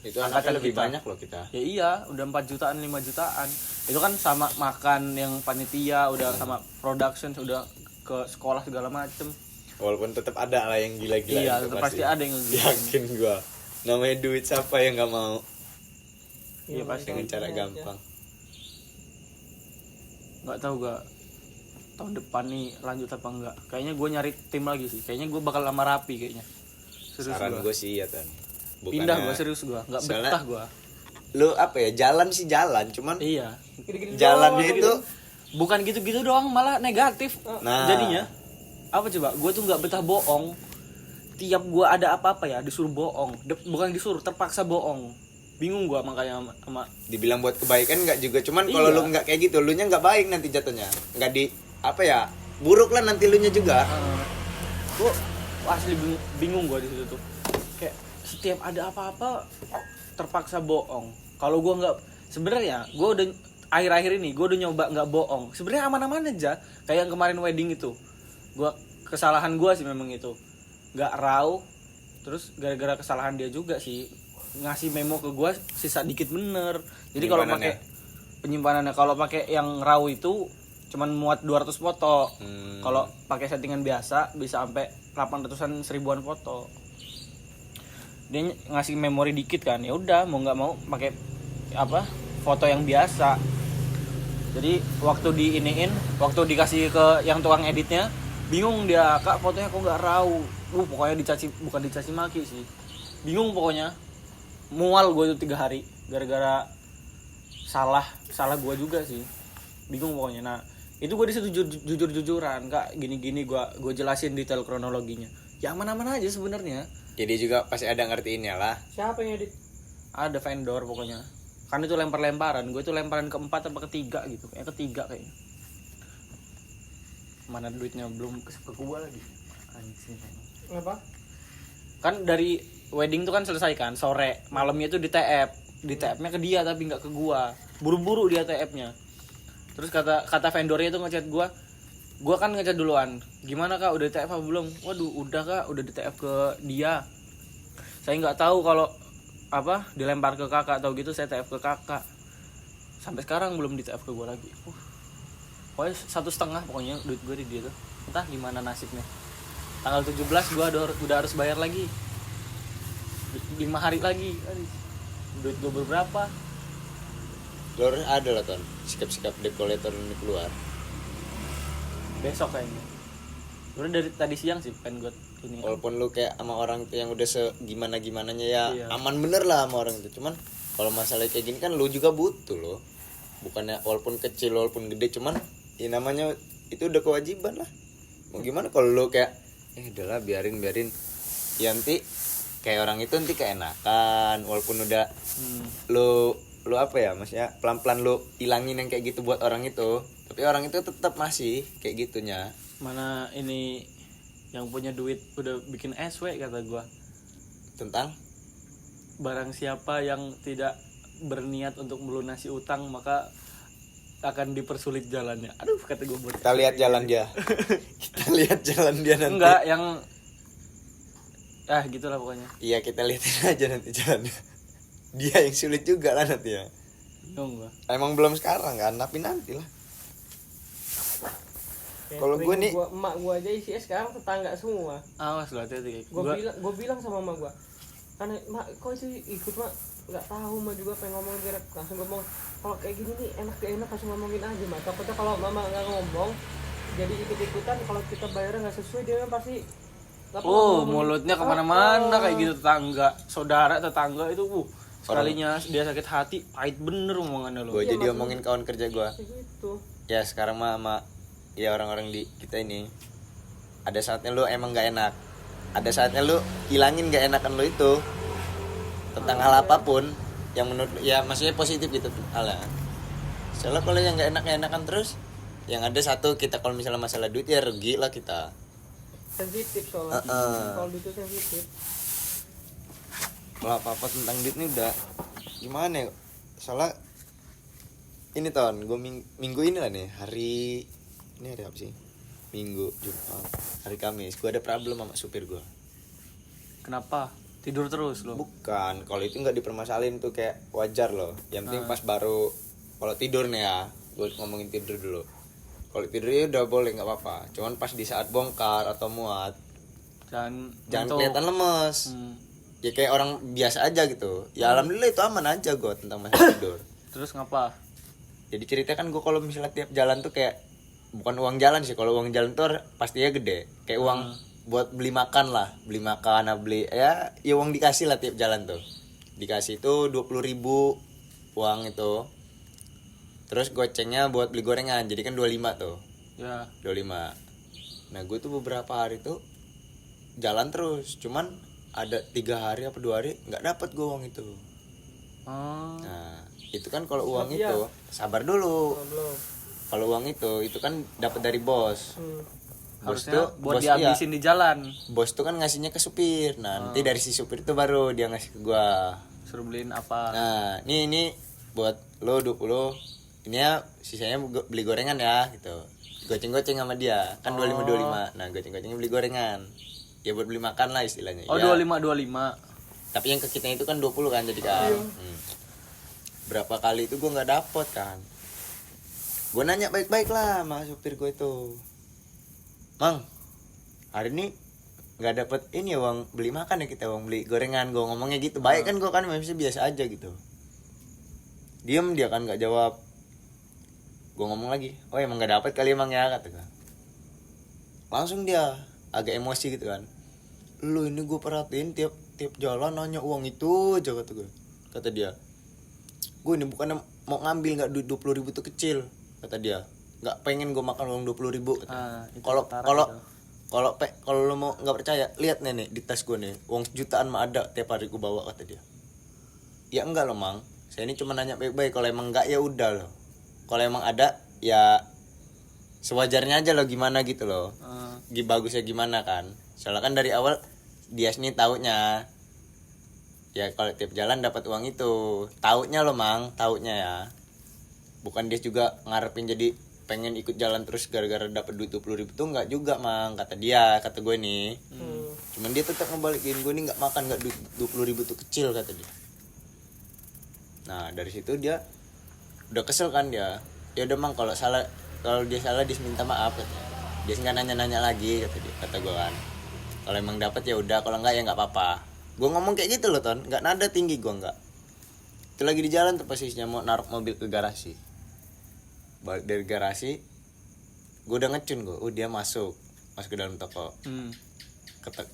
Itu Angkatan angkatan lebih kita. banyak loh kita. Ya iya, udah 4 jutaan, 5 jutaan. Itu kan sama makan yang panitia, udah sama production, udah ke sekolah segala macem. Walaupun tetap ada lah yang gila-gila. Iya, itu tetap pasti ada yang ngegilain. Yakin gua. Namanya duit, siapa yang nggak mau? Iya pasti. Dengan cara gampang. Nggak tahu gak tahun depan nih lanjut apa enggak. Kayaknya gue nyari tim lagi sih. Kayaknya gue bakal lama Rapi kayaknya. Serius Saran gua. gue sih ya Tan. Pindah gue serius gue. Nggak Soalnya- betah gue. lu apa ya, jalan sih jalan, cuman Iya. Gini-gini jalannya doang, itu gitu. Bukan gitu-gitu doang, malah negatif. Nah. Jadinya apa coba? Gue tuh nggak betah bohong. Tiap gue ada apa-apa ya disuruh bohong. Bukan disuruh, terpaksa bohong. Bingung gue makanya sama dibilang buat kebaikan nggak juga, cuman kalau Iya. lu nggak kayak gitu, lu nya nggak baik nanti jatuhnya, nggak di apa ya, buruk lah nanti lu nya juga. gue asli bingung gue di situ tuh. Kayak setiap ada apa-apa terpaksa bohong. Kalau gue nggak, sebenarnya gue udah akhir-akhir ini gue udah nyoba nggak bohong. Sebenarnya aman-aman aja. Kayak yang kemarin wedding itu, gue kesalahan gue sih memang itu nggak raw. Terus gara-gara kesalahan dia juga sih ngasih memo ke gue sisa dikit bener. Jadi kalau pakai penyimpanannya, kalau pakai yang raw itu cuman muat 200 foto. Kalau pakai settingan biasa bisa sampai 800-an 1000-an foto. Dia ngasih memori dikit kan, ya udah mau nggak mau pakai apa foto yang biasa. Jadi waktu dikasih ke yang tukang editnya, bingung dia, kak fotonya kok nggak raw. Pokoknya bukan dicaci maki sih, bingung pokoknya. Mual gue itu 3 hari gara-gara salah gue juga sih, bingung pokoknya. Nah itu gue disitu jujur-jujuran, kak gini-gini gue jelasin detail kronologinya. Ya aman-aman aja sebenarnya. Jadi juga pasti ada ngertiinnya lah. Siapa yang edit? Ada vendor pokoknya. Kan itu lempar-lemparan, gue itu lemparan keempat apa ketiga gitu, kayak ketiga kayaknya. Mana duitnya belum ke gue lagi. Anjing. Apa? Kan dari wedding tuh kan selesai kan sore, malamnya itu di TF-nya ke dia tapi nggak ke gua. Buru-buru dia TF-nya. Terus kata vendornya itu ngechat gua kan ngechat duluan. Gimana kak, udah di TF apa belum? Waduh, udah kak, udah di TF ke dia. Saya nggak tahu kalau apa dilempar ke kakak atau gitu, saya TF ke kakak. Sampai sekarang belum di TF ke gua lagi. Pokoknya 1,5 pokoknya duit gua di dia tuh. Entah gimana nasibnya. Tanggal 17 gua udah harus bayar lagi. 5 hari lagi. Duit gua berapa? Keluar ada lah ton, sikap-sikap debt collector ini keluar. Besok kayaknya. Udah dari tadi siang sih pengen gue ini. Walaupun lu kayak sama orang yang udah segimana-gimananya ya, Iya. aman bener lah sama orang itu. Cuman kalau masalah kayak gini kan lu juga butuh loh. Bukannya walaupun kecil walaupun gede, cuman ya namanya itu udah kewajiban lah. Mau gimana kalau lu kayak udahlah biarin. Ya nanti kayak orang itu nanti keenakan walaupun udah lu apa ya, maksudnya pelan-pelan lu ilangin yang kayak gitu buat orang itu, tapi orang itu tetap masih kayak gitunya. Mana ini yang punya duit udah bikin SW kata gua. Tentang Barang siapa yang tidak berniat untuk melunasi utang maka akan dipersulit jalannya. Aduh, kata gua buat. kita lihat jalan dia. Kita lihat jalan dia nanti. Enggak, yang gitulah pokoknya. Iya, kita lihatin aja nanti jalannya. Dia yang sulit juga lah nanti ya. Bingung gua. Emang belum sekarang kan, tapi nanti lah. Kalau gue nih, emak gue aja isinya sekarang tetangga semua. Awas lu hati-hati. Gue bilang sama emak gue, karena mak kok sih ikut mak, nggak tahu mak juga pengen ngomong direct, langsung ngomong kalau kayak gini nih enak langsung ngomongin aja mak. Takutnya kalau mama nggak ngomong jadi ikut-ikutan, kalau kita bayarnya nggak sesuai dia pasti. Mulutnya kemana-mana kayak gitu. Tetangga itu sekalinya dia sakit hati pahit bener omongannya lo. gue jadi omongin kawan kerja gue. Gitu. Ya sekarang mah sama ya orang-orang di kita ini, ada saatnya lu emang nggak enak, ada saatnya lu hilangin nggak enakan lu itu tentang hal apapun yang menurut ya maksudnya positif gitu halnya. Soalnya kalau yang nggak enakan terus, yang ada satu kita kalau misalnya masalah duit ya rugi lah kita. Sensitif soalnya. Kalau duit itu sensitif. Kalau apa-apa tentang duit ini udah gimana ya? Soalnya ini tahun gue minggu ini lah nih, hari apa sih? Minggu, Jumat, hari Kamis gue ada problem sama supir gue. Kenapa? Tidur terus lo? Bukan, kalau itu nggak dipermasalahin tuh kayak wajar loh. Yang penting pas baru kalau tidur nih ya, gue ngomongin tidur dulu. Kalau tidur ya udah boleh nggak apa-apa. Cuman pas di saat bongkar atau muat, jangan kelihatan lemes. Ya kayak orang biasa aja gitu. Ya alhamdulillah itu aman aja gue tentang masalah tidur. Terus ngapa? Jadi cerita kan gue kalau misalnya tiap jalan tuh kayak bukan uang jalan sih, kalau uang jalan tuh pastinya gede. Kayak uang buat beli makan, beli ya uang dikasih lah tiap jalan tuh. Dikasih tuh 20.000 uang itu. Terus gocengnya buat beli gorengan, jadi kan 25 tuh. Ya. 25. Nah gue tuh beberapa hari tuh jalan terus, cuman ada 3 hari apa 2 hari nggak dapat gue uang itu. Oh. Nah itu kan kalau uang Iya. itu sabar dulu. Oh, belum. Kalau uang itu kan dapat dari bos. Bos Harusnya tuh buat bos dihabisin di jalan. bos tuh kan ngasihnya ke supir. Nah nanti dari si supir itu baru dia ngasih ke gua. Suruh beliin apa? Nah ini buat lo 20. Ini ya sisanya beli gorengan ya gitu. Goceng-goceng sama dia kan 25. Nah goceng-gocengnya beli gorengan. Ya buat beli makan lah istilahnya. Oh, Ya. 25. Tapi yang ke kita itu kan 20 kan jadi kan. Berapa kali itu gua nggak dapet kan. Gue nanya baik-baik lah sama supir gue itu. Mang, hari ini nggak dapet ini ya uang beli makan ya kita, uang beli gorengan. Gue ngomongnya gitu, baik kan gue kan masih biasa aja gitu. Diem dia kan nggak jawab. Gue ngomong lagi, oh emang nggak dapet kali emang ya kata gue. Langsung dia agak emosi gitu kan. Lu ini gue perhatiin tiap jalan nanya uang itu aja kata gue. Kata dia, gue ini bukannya mau ngambil nggak duit 20.000 tuh kecil kata dia. Nggak pengen gue makan uang 20.000. Kalau lo mau nggak percaya lihat nih di tas gue nih uang jutaan mah ada tiap hari gue bawa kata dia. Ya enggak loh mang, saya ini cuma nanya baik-baik. Kalau emang enggak ya udah loh. Kalau emang ada ya sewajarnya aja loh gimana gitu loh. Bagusnya gimana kan. Soalnya kan dari awal dia sini taunya ya kalau tiap jalan dapat uang itu taunya loh mang, taunya ya. Bukan dia juga ngarepin jadi pengen ikut jalan terus gara-gara dapat duit 20.000 tuh enggak juga mang kata dia, kata gue nih. Cuman dia tetap ngebalikin gue nih nggak makan nggak duit 20.000 tuh kecil kata dia. Nah dari situ dia udah kesel kan dia. Ya udah mang kalau dia salah dia minta maaf katanya. Dia nggak nanya-nanya lagi kata gue kan. Kalau emang dapat ya udah, kalau enggak ya nggak apa-apa. Gue ngomong kayak gitu loh ton, nggak nada tinggi gue nggak. Itu lagi di jalan tuh posisinya mau naruh mobil ke garasi. Balik dari garasi gue udah ngecun gue, dia masuk ke dalam toko.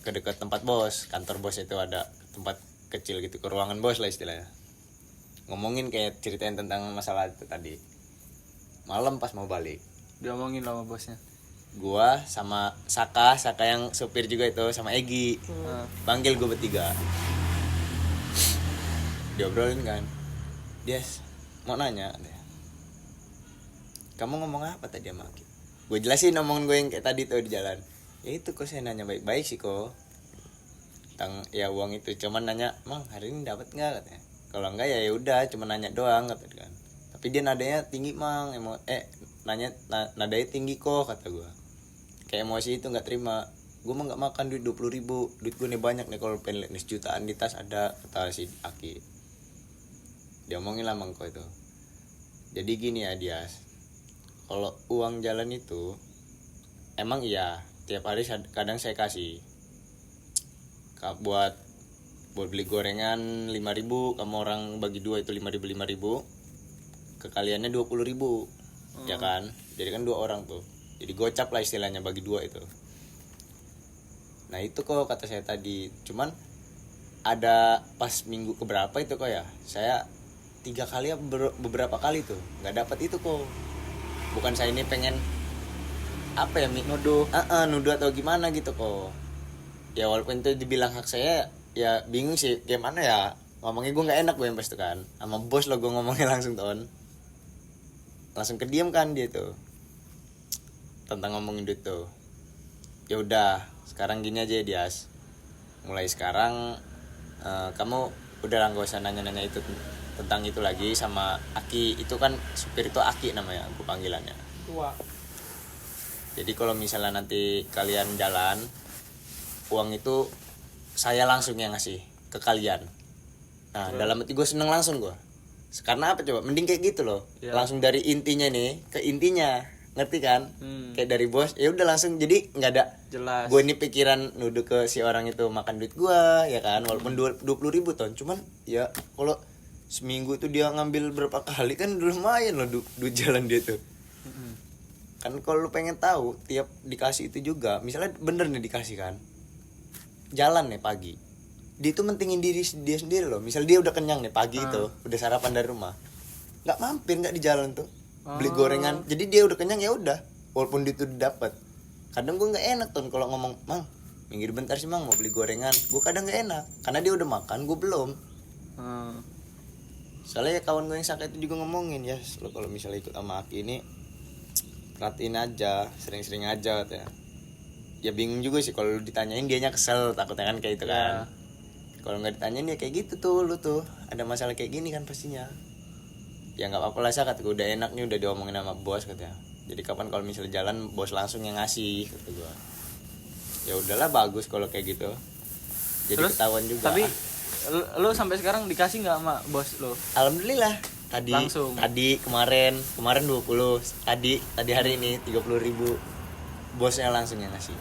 Ke dekat tempat bos, kantor bos itu ada tempat kecil gitu, ke ruangan bos lah istilahnya. Ngomongin kayak ceritain tentang masalah itu tadi. Malam pas mau balik Diomongin sama bosnya. gua sama Saka yang supir juga itu sama Egi. Panggil gue bertiga. Diobrolin kan. Des, mau nanya deh. Kamu ngomong apa tadi sama Aki? Gue jelasin omongan gue yang kayak tadi tuh di jalan. Ya itu kok saya nanya baik-baik sih kok. Tentang ya uang itu, cuman nanya, "Mang, hari ini dapat enggak?" katanya. Kalau enggak ya udah, cuma nanya doang katanya kan. Tapi dia nadanya tinggi, Mang. Nadanya tinggi kok kata gue. Kayak emosi itu nggak terima. Gue mah nggak makan duit 20.000. Duit gue nih banyak nih, kalau pengen lihat nih jutaan di tas ada, kata si Aki. Dia omongin lah Mangko itu. Jadi gini ya Dias, kalau uang jalan itu emang iya tiap hari kadang saya kasih buat beli gorengan 5.000, kamu orang bagi dua itu 5.000 kekaliannya 20.000 ya kan, jadi kan 2 orang tuh, jadi gocap lah istilahnya bagi 2 itu. Nah itu kok kata saya tadi, cuman ada pas minggu keberapa itu kok ya, saya 3 kali ya beberapa kali tuh nggak dapat itu kok. Bukan saya ini pengen apa ya nuduh atau gimana gitu kok. Ya walaupun itu dibilang hak saya, ya bingung sih gimana ya ngomongnya. Gue nggak enak gue yang pasti kan sama bos lo, gue ngomongnya langsung kediam kan dia tuh tentang ngomongin duit tuh. Ya udah sekarang gini aja ya Dias, mulai sekarang kamu udah lah, gak usah nanya-nanya itu tentang itu lagi sama Aki. Itu kan supir itu Aki namanya, aku panggilannya. Tua. Jadi kalau misalnya nanti kalian jalan, uang itu saya langsung yang ngasih ke kalian. Nah dalam hati gue seneng langsung gue. Karena apa coba, mending kayak gitu loh. Langsung dari intinya nih ke intinya, ngerti kan? Kayak dari bos ya udah langsung, jadi nggak ada jelas. Gue ini pikiran nuduh ke si orang itu makan duit gue ya kan, walaupun 20.000 ton, cuman ya kalau seminggu itu dia ngambil berapa kali kan lumayan loh duit jalan dia tuh. Kan kalau lu pengen tahu tiap dikasih itu juga, misalnya bener nih dikasih kan, jalan nih pagi dia tuh mentingin diri dia sendiri loh. Misal dia udah kenyang nih pagi itu, udah sarapan dari rumah, nggak mampir nggak di jalan tuh beli gorengan. Jadi dia udah kenyang ya udah, walaupun dia tuh dapat. Kadang gue nggak enak tuh kalau ngomong, Mang minggir bentar sih Mang mau beli gorengan. Gue kadang nggak enak karena dia udah makan, gue belum. Soalnya ya kawan gue yang sakit itu juga ngomongin, ya lo kalau misalnya ikut sama Aki ini perhatiin aja, sering-sering aja katanya. Ya bingung juga sih kalau ditanyain dianya kesel, takutnya kan kayak itu kan. Kalau nggak ditanyain ya kayak gitu tuh, lu tuh ada masalah kayak gini kan pastinya. Ya nggak apa-apa lah, saya kata gue udah enak nih, udah diomongin sama bos katanya. Jadi kapan kalau misalnya jalan bos langsung yang ngasih kata gue. Ya udahlah bagus kalau kayak gitu. Jadi Terus, ketahuan juga. Tapi lu sampai sekarang dikasih nggak sama bos lu? Alhamdulillah tadi Langsung. tadi kemarin 20, tadi hari ini 30.000 bosnya langsung yang ngasih.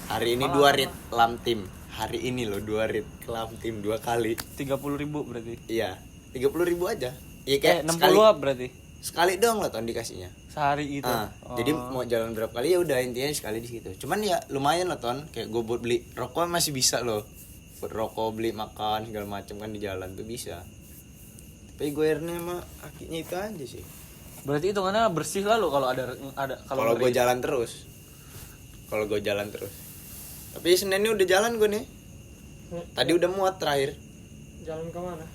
Hari ini 2 rit lam tim. Hari ini loh 2 rit lam tim 2 kali. 30.000 berarti. Iya, 30.000 aja. Iya kayak 60 sekali, berarti. sekali doang lah tahun dikasihnya. Sehari itu. Jadi mau jalan berapa kali ya udah intinya sekali di situ. Cuman ya lumayan lah ton, kayak gue buat beli rokok masih bisa loh. Buat rokok, beli makan segala macam kan di jalan tuh bisa. Tapi gue akhirnya mah akhirnya itu aja sih. Berarti hitungannya bersih lah lo kalau ada Kalau gue jalan terus. Kalau gue jalan terus. Tapi Senin ini udah jalan gue nih. Tadi udah muat terakhir. Jalan ke mana?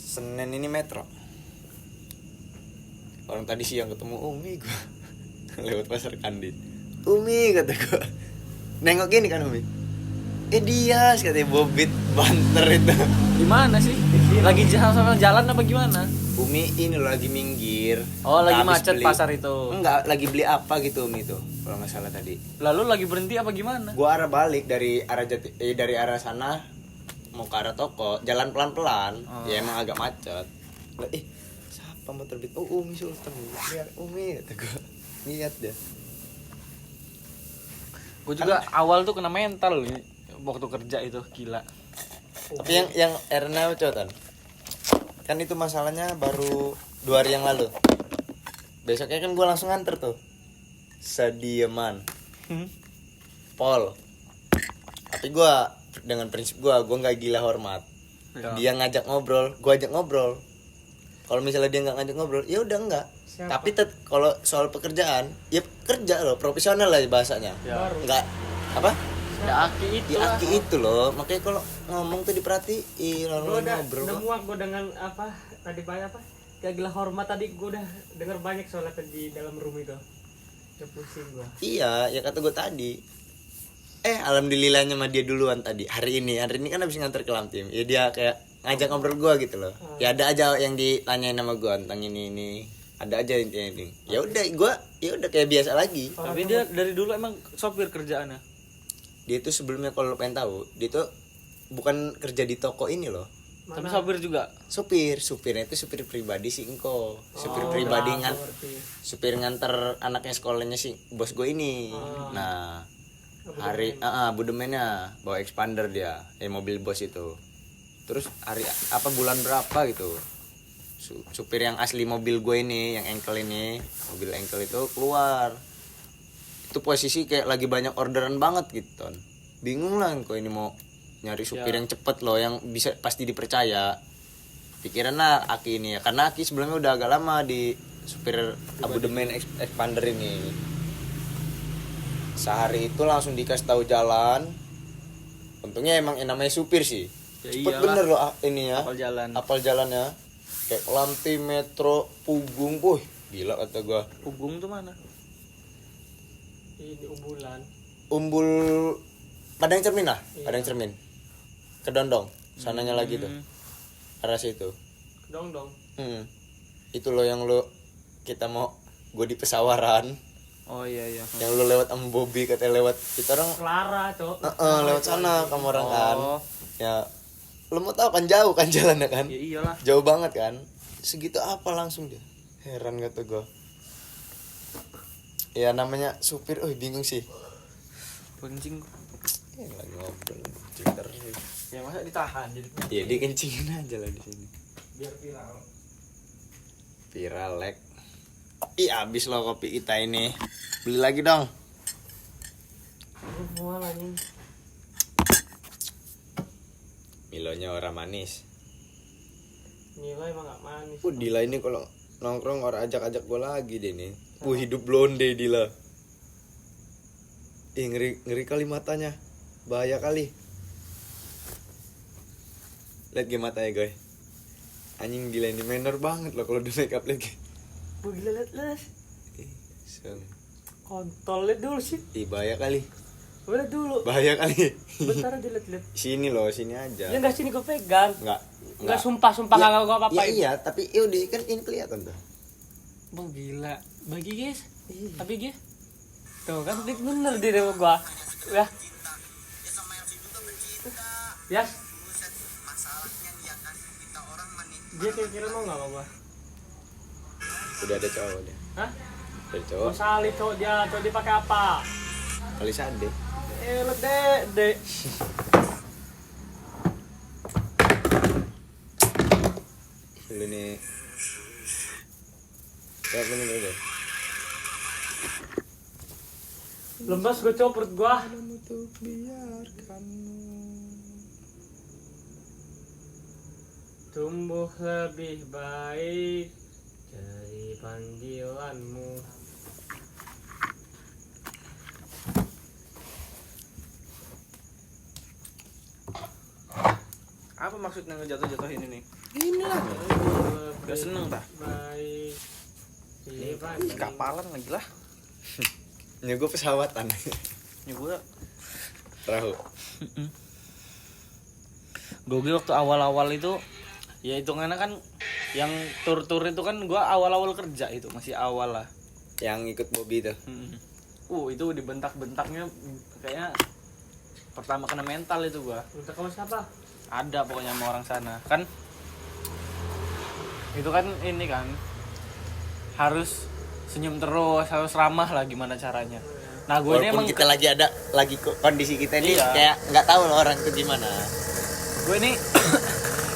Senin ini metro. Orang tadi siang ketemu Umi gue lewat pasar Kandit. Umi kata gue, nengok gini kan Umi. Dia katanya bobit banter itu. Di mana sih? Lagi sama jalan apa gimana? Umi ini loh lagi minggir. Oh, lagi Habis macet beli- pasar itu. Enggak, lagi beli apa gitu Umi tuh. Kalau nggak salah tadi. Lalu lagi berhenti apa gimana? Gua arah balik dari arah dari arah sana mau ke arah toko, jalan pelan-pelan. Ya emang agak macet. Lah, siapa mau terbit? Oh, Umi Sultan. Lihat Umi kata gua. Lihat deh. Gue juga awal tuh kena mental nih waktu kerja itu, gila. Tapi yang Erna cotan. Kan itu masalahnya baru 2 hari yang lalu. Besoknya kan gua langsung nganter tuh. Sediaman. Pol. Tapi gua dengan prinsip gua nggak gila hormat. Ya. Dia ngajak ngobrol, gua ajak ngobrol. Kalau misalnya dia nggak ngajak ngobrol, ya udah enggak. Siapa? Tapi kalau soal pekerjaan, ya kerja loh, profesional lah bahasanya. Ya. Enggak apa? Ya Aki itu Di lah. Aki itu loh, makanya kalau ngomong tuh diperhatiin, Gue lalu udah ngobrol. muak gue dengan apa tadi banyak apa kayak gila hormat tadi gue udah denger banyak soalnya di dalam room itu udah pusing gue. Iya, ya kata gue tadi. Alhamdulillahnya sama dia duluan tadi. Hari ini kan habis nganter ke Lamtim. Ya dia kayak ngajak ngobrol gue gitu loh. Ya ada aja yang ditanyain sama gue tentang ini. Ada aja intinya ini. Ya udah kayak biasa lagi. Tapi dia dari dulu emang sopir kerjaannya. Dia tuh sebelumnya kalau lo pengen tahu, dia tuh bukan kerja di toko ini loh. Tapi sopir juga. Supirnya itu supir pribadi sih engko. Supir pribadi supir nganter anaknya sekolahnya sih bos gue ini. Nah, hari budemennya bawa expander dia, mobil bos itu. Terus hari apa bulan berapa gitu. Supir yang asli mobil gue ini, yang engkel ini, mobil engkel itu keluar. Itu posisi kayak lagi banyak orderan banget gitu. Bingung lah kok ini mau nyari supir yang cepet loh, yang bisa pasti dipercaya. Pikirannya Aki ini ya, karena Aki sebelumnya udah agak lama di supir abodemen expander ini. Sehari itu langsung dikasih tahu jalan. Untungnya emang yang namanya supir sih. Ya Cepet iyalah. bener loh ini ya. Apal jalan. Jalannya. Kayak Lamtim, Metro, Pugung, gila kata gua. Pugung tuh mana? Ini umbulan. Umbul Padang Cermin lah, Padang Cermin. Kedondong, sananya lagi tuh. Arah situ. Dong. Itu loh yang lo kita mau gue di pesawaran. Oh iya. Yang lo lewat sama Bobby katanya lewat kita orang Clara, Cok. lewat sana kamu orang kan. Oh. Ya lo mau tahu kan jauh kan jalannya kan? Ya iyalah. Jauh banget kan? Segitu apa langsung dia. Heran kata gue. Ya namanya supir, bingung sih. Kencing. Lagi ngobrol, kencing terus. Ya masa ditahan jadi. Ya dikencingin aja lah di sini. Biar viral. Viral lek. Habis loh kopi kita ini. Beli lagi dong. Mual anjing. Dilonya orang manis. Nila emang gak manis. Dila ini kalau nongkrong orang ajak-ajak gue lagi deh nih. Hidup blonde Dila. Ngeri kali matanya. Bahaya kali. Lihat ge matanya guys. Anjing Dila ini manner banget loh kalau udah make up lagi. Gila liat. Seng. Kontol liat dulu sih. Bahaya kali. Liat dulu. Bahaya kali. Bentar aja liat. Sini loh, sini aja. Ya enggak sini gue pegang. Enggak Sumpah Ya, enggak gue apa-apain. iya, tapi yaudah kan ini kelihatan tuh. Bang gila. Bagi guys. Tapi guys. Tuh kan bener di rumah gua. Ya. Ya. Dia kira-kira mau enggak sama gua? Udah ada cowok dia. Hah? Udah ada Gua cowok. salih cowok dia pakai apa? Kali sade. Dek. Lu nih. Kayak gini deh. Lemas gua cowok perut gua. Untuk biarkanmu. Tumbuh lebih baik dari panggilanmu. Apa maksudnya ngejatuh-jatuh ini nih? Ini lah. Gak seneng dah. Baik. Ih, kapalan lagi lah. Ya gue pesawatan. Ya gue Perahu. Gue waktu awal-awal itu ya hitungannya kan yang tur-tur itu kan gue awal-awal kerja itu masih awal lah. Yang ikut Bobby tuh. Itu dibentak-bentaknya kayaknya pertama kena mental itu gue. Untuk kamu siapa? Ada pokoknya sama orang sana kan. Itu kan ini kan harus senyum terus, harus ramah lah gimana caranya. Nah gue ini Walaupun emang kita lagi kondisi kita ini Iya. kayak nggak tahu loh orang itu gimana. gue ini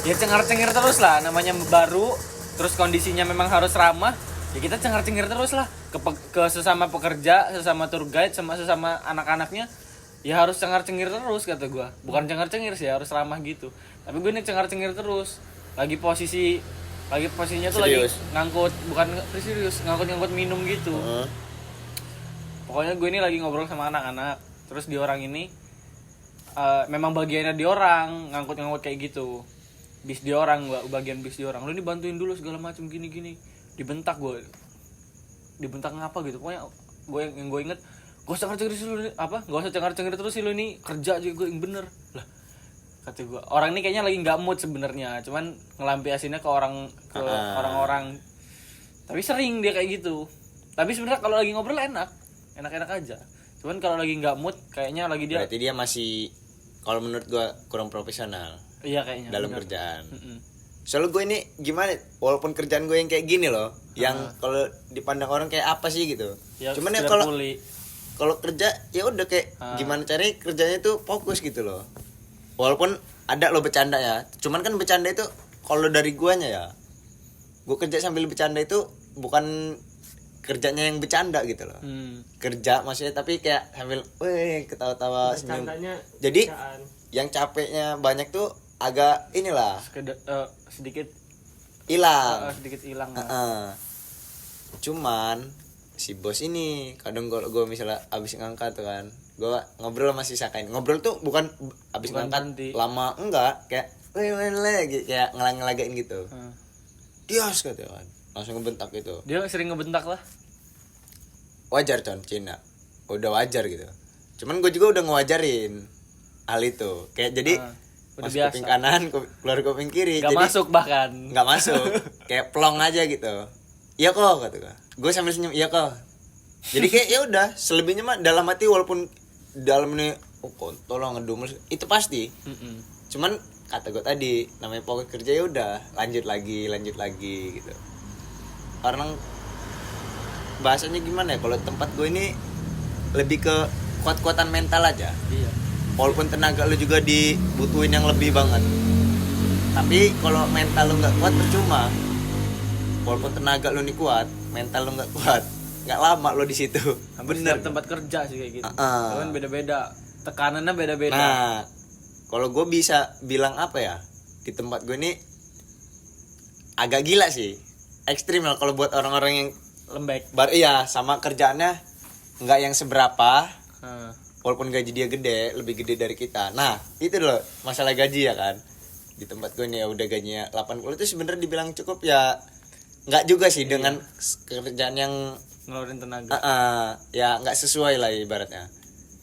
ya cengar-cengir terus lah, namanya baru terus kondisinya memang harus ramah ya kita cengar-cengir terus lah ke sesama pekerja, sesama tour guide, sama sesama anak-anaknya ya harus cengar-cengir terus kata gue. Bukan cengar-cengir sih, harus ramah gitu. Tapi gue ini cengar-cengir terus. Lagi posisinya tuh Serius? lagi ngangkut, bukan serius, ngangkut minum gitu. Pokoknya gue ini lagi ngobrol sama anak-anak. Terus di orang ini memang bagiannya di orang ngangkut kayak gitu. Bis di orang, gua bagian bis di orang. Lu ini bantuin dulu segala macam gini. Dibentak gue. Dibentak ngapa gitu. Pokoknya yang gue inget, gak usah cengar-cengir terus sih lu ini kerja aja gue yang bener. Lah kata gue, orang ini kayaknya lagi nggak mood sebenarnya, cuman ngelampiasinnya ke orang-orang. Tapi sering dia kayak gitu. Tapi sebenarnya kalau lagi ngobrol enak aja. Cuman kalau lagi nggak mood, kayaknya lagi dia. Berarti dia masih, kalau menurut gua kurang profesional. Iya kayaknya. Dalam bener. kerjaan. Soalnya gue ini gimana? Walaupun kerjaan gue yang kayak gini loh, yang kalau dipandang orang kayak apa sih gitu. Ya, Cuman ya sekedar kalau kerja ya udah kayak gimana caranya kerjanya itu fokus gitu loh. Walaupun ada lo bercanda ya, cuman kan bercanda itu kalau dari guanya ya, gue kerja sambil bercanda itu bukan kerjanya yang bercanda gitu loh. Kerja maksudnya tapi kayak sambil ketawa-tawa senyum. Jadi yang capeknya banyak tuh agak inilah sedikit hilang. sedikit hilang. Cuman si bos ini kadang gue misalnya abis ngangkat tuh kan, gue ngobrol masih sakain. Ngobrol tuh bukan abis ngangkat berhenti. lama, enggak, kayak lagi kayak ngelagain gitu. Dias kata kan, langsung ngebentak gitu. Dia sering ngebentak lah. Wajar Cina, udah wajar gitu. Cuman gue juga udah ngewajarin hal itu, kayak jadi udah masuk biasa. kuping kanan, keluar kuping kiri. Gak jadi masuk bahkan. nggak masuk, kayak plong aja gitu. Iya kok kata gue sambil senyum, iya kok. Jadi kayak ya udah, selebihnya mah dalam hati walaupun dalam ini kontol ngedumel itu pasti. Cuman kata gue tadi namanya pokok kerja ya udah lanjut lagi gitu. Karena bahasanya gimana ya, kalau tempat gue ini lebih ke kuat-kuatan mental aja. Iya. Walaupun tenaga lu juga dibutuhin yang lebih banget, tapi kalau mental lu nggak kuat percuma. Walaupun tenaga lu nih kuat, mental lu nggak kuat, nggak lama lu di situ. Hampir Bener. setiap tempat kerja sih kayak gitu. Cuman beda-beda, tekanannya beda-beda. Nah, Kalau gue bisa bilang apa ya, di tempat gue ini agak gila sih, ekstrim lah kalau buat orang-orang yang Lembek. iya sama kerjaannya nggak yang seberapa, Heeh. walaupun gaji dia gede, lebih gede dari kita. Nah itu loh masalah gaji ya kan. Di tempat gue nih ya udah gajinya 80 itu sebenarnya dibilang cukup ya, nggak juga sih dengan kerjaan yang Ngeluarin tenaga. ya nggak sesuai lah ibaratnya.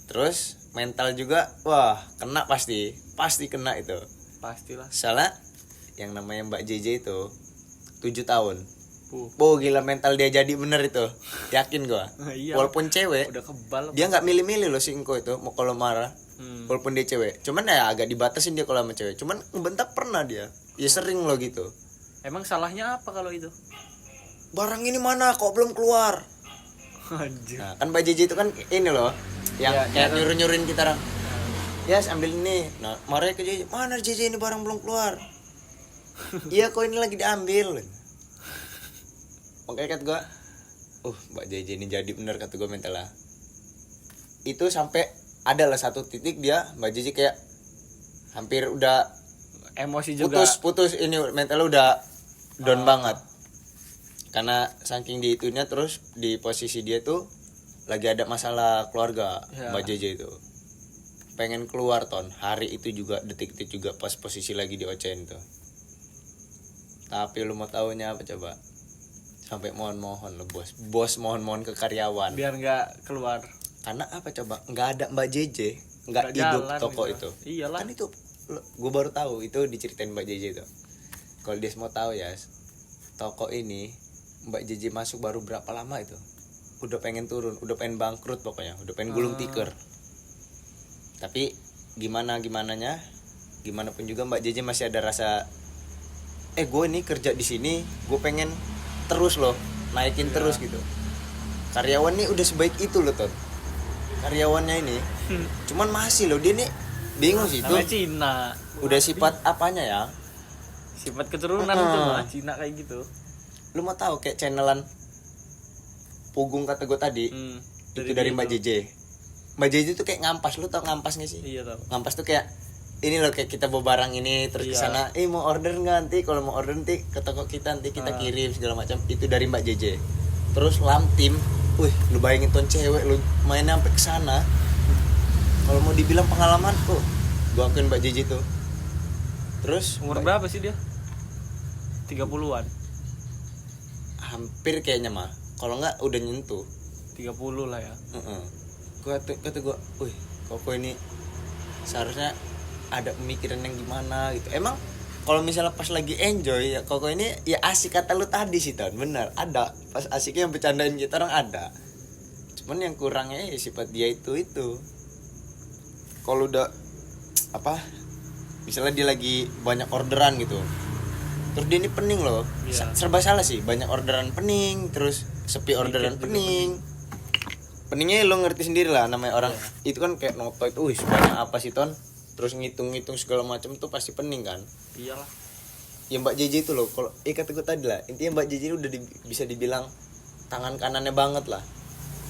Terus mental juga wah kena, pasti kena itu. Pastilah. Salah yang namanya Mbak JJ itu 7 tahun. Uh. Gila mental dia jadi bener itu, yakin gua. Iya. Walaupun cewek Udah kebal. dia nggak milih-milih loh si Engko itu mau kalau marah. Walaupun dia cewek, cuman ya agak dibatasin dia kalau sama cewek. Cuman ngebentak pernah dia, ya sering loh gitu. Emang salahnya apa kalau itu? Barang ini mana kok belum keluar? Anjir. Nah, kan Mbak JJ itu kan ini loh, yang Ya, kayak ya. nyuruh-nyuruhin kita orang. Yes, ambil ini. Nah, marahnya ke JJ, mana JJ ini barang belum keluar? Iya kok ini lagi diambil. Oke kata gue, Mbak JJ ini jadi bener kata gue mental lah. Itu sampai ada lah satu titik dia Mbak JJ kayak hampir udah Emosi juga. putus ini mentalnya udah down banget. Karena saking di itunya, terus di posisi dia tuh lagi ada masalah keluarga. Ya. Mbak JJ itu pengen keluar hari itu juga, detik-detik juga pas posisi lagi di ocehan tuh. Tapi lu mau taunya apa coba? Sampai mohon-mohon lo bos mohon-mohon ke karyawan. Biar nggak keluar. Karena apa coba? Nggak ada Mbak JJ, nggak Nggak hidup jalan toko gitu. itu. Iyalah. Kan itu gue baru tahu itu diceritain Mbak JJ itu. Kalau dia mau tahu ya, toko ini Mbak JJ masuk baru berapa lama itu? Udah pengen turun, udah pengen bangkrut pokoknya, udah pengen gulung tikar. Tapi gimananya, gimana pun juga Mbak JJ masih ada rasa, gue ini kerja di sini, gue pengen terus loh, naikin terus gitu. Karyawan nih udah sebaik itu loh Ton. Karyawannya ini, cuman masih loh dia nih bingung sih itu. Namanya Cina. Udah sifat apanya ya? Sifat keturunan itu mah Cina kayak gitu. Lu mau tahu kayak channelan Pugung kata gue tadi, itu dari Mbak JJ. Mbak JJ tuh kayak ngampas, lu tau ngampas gak sih? Iya tau. Ngampas tuh kayak ini loh, kayak kita bawa barang ini terus ke sana, mau order nggak nanti? Kalau mau order nanti ke toko kita, nanti kita kirim segala macam. Itu dari Mbak JJ. Terus lam tim, lu bayangin Ton cewek lu main sampai ke sana. Kalau mau dibilang pengalaman kok, gua akuin Mbak JJ tuh. Terus Umur berapa sih dia? 30-an. hampir kayaknya mah. Kalau nggak udah nyentuh 30 lah ya. kata gue, koko ini seharusnya ada pemikiran yang gimana gitu. Emang kalau misalnya pas lagi enjoy ya koko ini ya asik kata lu tadi sih Ton, bener ada pas asiknya yang bercandain kita orang ada. Cuman yang kurangnya ya sifat dia itu. Kalau udah apa, misalnya dia lagi banyak orderan gitu, terus dia ini pening loh. Serba salah sih, banyak orderan pening, terus sepi orderan pening. Peningnya lo ngerti sendiri lah namanya orang itu kan kayak noto itu, sebanyak apa sih Ton, terus ngitung segala macam tuh pasti pening kan. Iyalah. Ya Mbak JJ itu loh, kalau kata gue tadi lah, intinya Mbak JJ udah bisa dibilang tangan kanannya banget lah.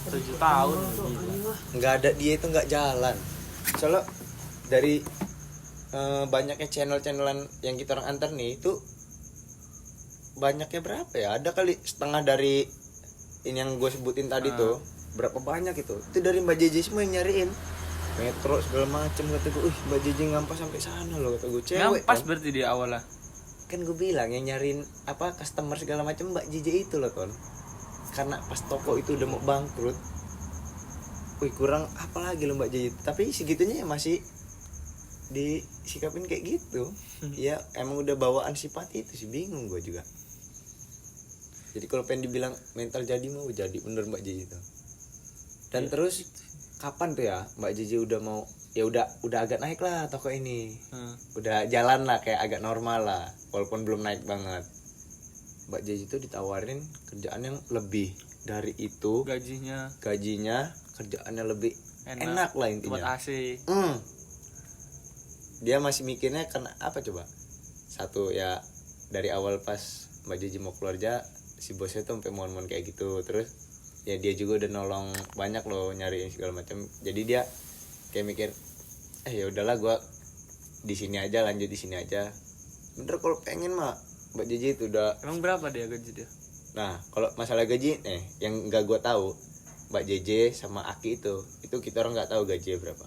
7 tahun gila. Nggak ada dia itu nggak jalan. Soalnya dari banyaknya channel-channelan yang kita orang antar nih itu banyaknya berapa ya? Ada kali setengah dari ini yang gue sebutin tadi tuh. Berapa banyak itu dari Mbak JJ semua yang nyariin metro segala macem. Kata gue, Mbak JJ ngampas sampai sana loh, kata gue. Cewek Ngampas kan? berarti dia awalnya. Kan gue bilang yang nyariin apa customer segala macam Mbak JJ itu loh Ton. Karena pas toko itu udah mau bangkrut, kurang apa lagi loh Mbak JJ. Tapi segitunya ya masih disikapin kayak gitu. Ya emang udah bawaan sifat itu sih, bingung gue juga. Jadi kalau pengen dibilang mental jadi mau jadi bener Mbak JJ itu. Dan terus kapan tuh ya Mbak JJ udah mau, ya udah agak naik lah toko ini. Udah jalan lah kayak agak normal lah, walaupun belum naik banget. Mbak JJ itu ditawarin kerjaan yang lebih dari itu, gajinya kerjaannya lebih enak lah intinya. Buat AC. Dia masih mikirnya karena apa coba? Satu ya dari awal pas Mbak JJ mau keluar aja si bosnya tuh sampai mohon-mohon kayak gitu. Terus ya dia juga udah nolong banyak loh nyariin segala macam. Jadi dia kayak mikir ya udahlah, gue di sini aja, lanjut di sini aja. Bener kalau pengen mah Mbak JJ itu udah. Emang berapa dia gaji dia? Nah kalau masalah gaji yang nggak gue tahu Mbak JJ sama Aki itu kita orang nggak tahu gajinya berapa.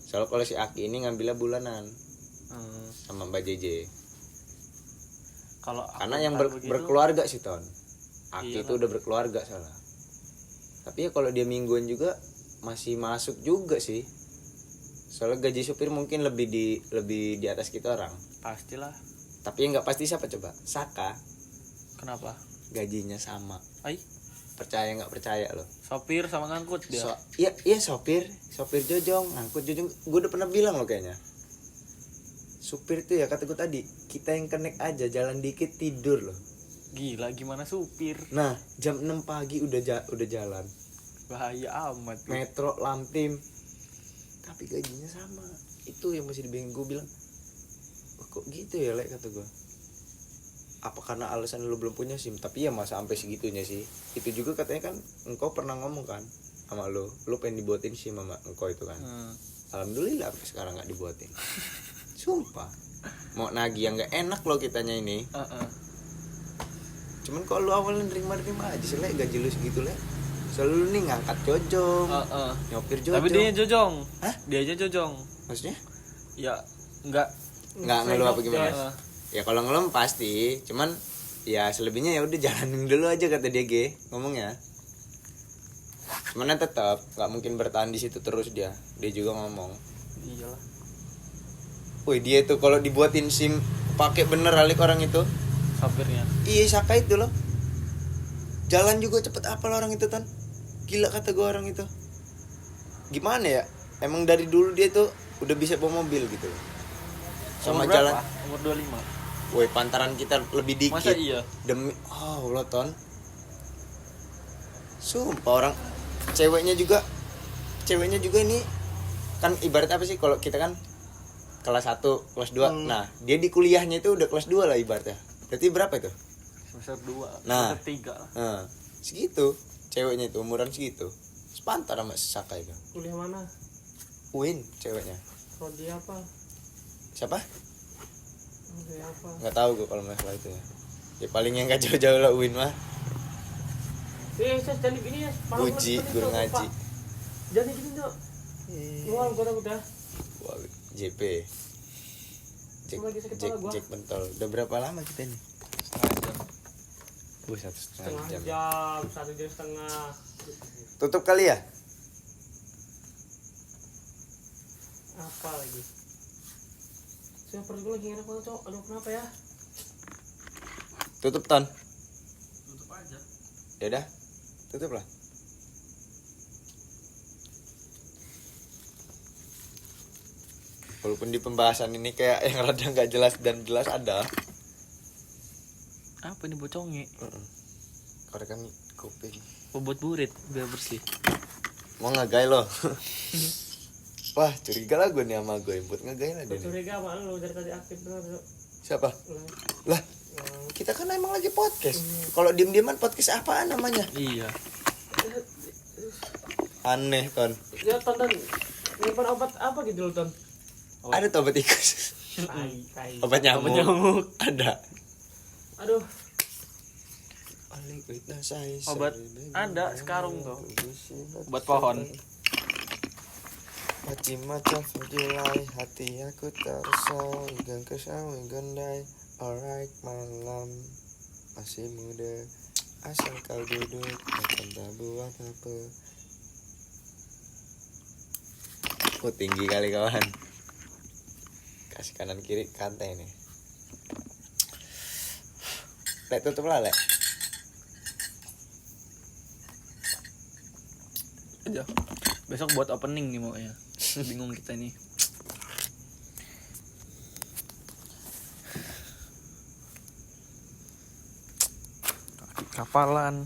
Soalnya kalau si Aki ini ngambilnya bulanan sama Mbak JJ. Kalau Karena yang begitu, berkeluarga sih Ton. Aki Iyalah. itu udah berkeluarga salah. Tapi ya kalau dia mingguan juga masih masuk juga sih. Soalnya gaji supir mungkin lebih di atas kita orang. pastilah. Tapi yang nggak pasti siapa coba? Saka Kenapa? gajinya sama. Ai, Percaya nggak percaya loh. sopir sama ngangkut dia. Iya sopir jojong, ngangkut jojong. Gue udah pernah bilang loh kayaknya. Supir tuh ya kata gue tadi, kita yang connect aja, jalan dikit tidur loh. Gila gimana supir? Nah jam 6 pagi udah jalan. Bahaya amat. Metro Lampim. Tapi gajinya sama. Itu yang masih dibinggung. Gue bilang, "Oh, kok gitu ya Lek," kata gue. Apa karena alasan lu belum punya SIM? Tapi ya masa sampai segitunya sih. Itu juga katanya kan engkau pernah ngomong kan sama lu pengen dibuatin SIM sama engkau itu kan. Alhamdulillah sampai sekarang nggak dibuatin. Sumpah. Mau nagih yang nggak enak loh kitanya ini. Cuman kalau lu awalnya nerima aja sih Lek, gaji lu segitu Lek. Soalnya lu nih ngangkat jojong, nyopir jojong. Tapi dia jojong. Hah? Dia aja jojong. Maksudnya? Ya enggak. Nggak ngeluh apa gimana? Ya. Ya kalau ngeluh pasti, cuman ya selebihnya ya udah jalanin dulu aja kata dia ngomongnya. Cuman tetap nggak mungkin bertahan di situ terus dia juga ngomong. Iyalah. Woi dia tuh kalau dibuatin SIM pakai bener alik orang itu. Sopirnya. Iya Saka itu loh. Jalan juga cepet apal orang itu Tan. Gila kata gue orang itu. Gimana ya? Emang dari dulu dia tuh udah bisa bawa mobil gitu. Sama Umur jalan. berapa? Umur 25. Woi pantaran kita lebih dikit. Masa iya? Demi Allah Ton. Sumpah orang ceweknya juga ini kan ibarat apa sih kalau kita kan kelas 1, kelas 2. Nah, dia di kuliahnya itu udah kelas 2 lah ibaratnya. Berarti berapa itu? Semester 2, Nah. semester 3 lah. Nah, segitu. Ceweknya itu umuran segitu. Sepantar sama Saka itu. Kuliah mana? Win ceweknya. Prodi apa? Siapa? Prodi apa? Nggak tahu gue kalau masalah itu ya. Ya paling yang gak jauh-jauh lah Win mah. Saya jadi gini ya. Uji guru ngaji. Jadi gini dok. Wah, udah. Wah, JP. Cuma lagi sakit kepala gua. Jack pentol. Udah berapa lama kita ini? Setengah jam. 1,5 Setengah jam. jam, 1 jam setengah. Tutup kali ya? Apa lagi? Saya perut gue lagi enak banget cok. Aduh kenapa ya? Tutup Ton. Tutup aja. Ya udah. Tutup lah. Walaupun di pembahasan ini kayak yang rada nggak jelas dan jelas ada. Apa ini boconge? Korekan kuping. Bobot burit biar bersih. Mau ngegai lo. Wah curiga lah gue nih sama gue. Buat ngegai lah dia nih. Curiga sama lu dari tadi aktif bener cok. Siapa? Lah kita kan emang lagi podcast. Kalau diem-dieman podcast apaan namanya? Iya. Aneh Ton. Ya tonton. Nyimpan obat apa gitu loh ton? Ada tuh obat tikus. Tai. Obat nyamuk. Ada. Aduh. Obat ada sekarung tuh. Obat pohon. Macam-macam Julai hati aku tersol gang kesawi gondai. Alright malam masih muda asal kau duduk macam tak buat apa. Oh tinggi kali kawan. Kasih kanan kiri kantai nih. Lek tutup lah Lek. Aja. Besok buat opening nih mau ya. Bingung kita nih. Kapalan.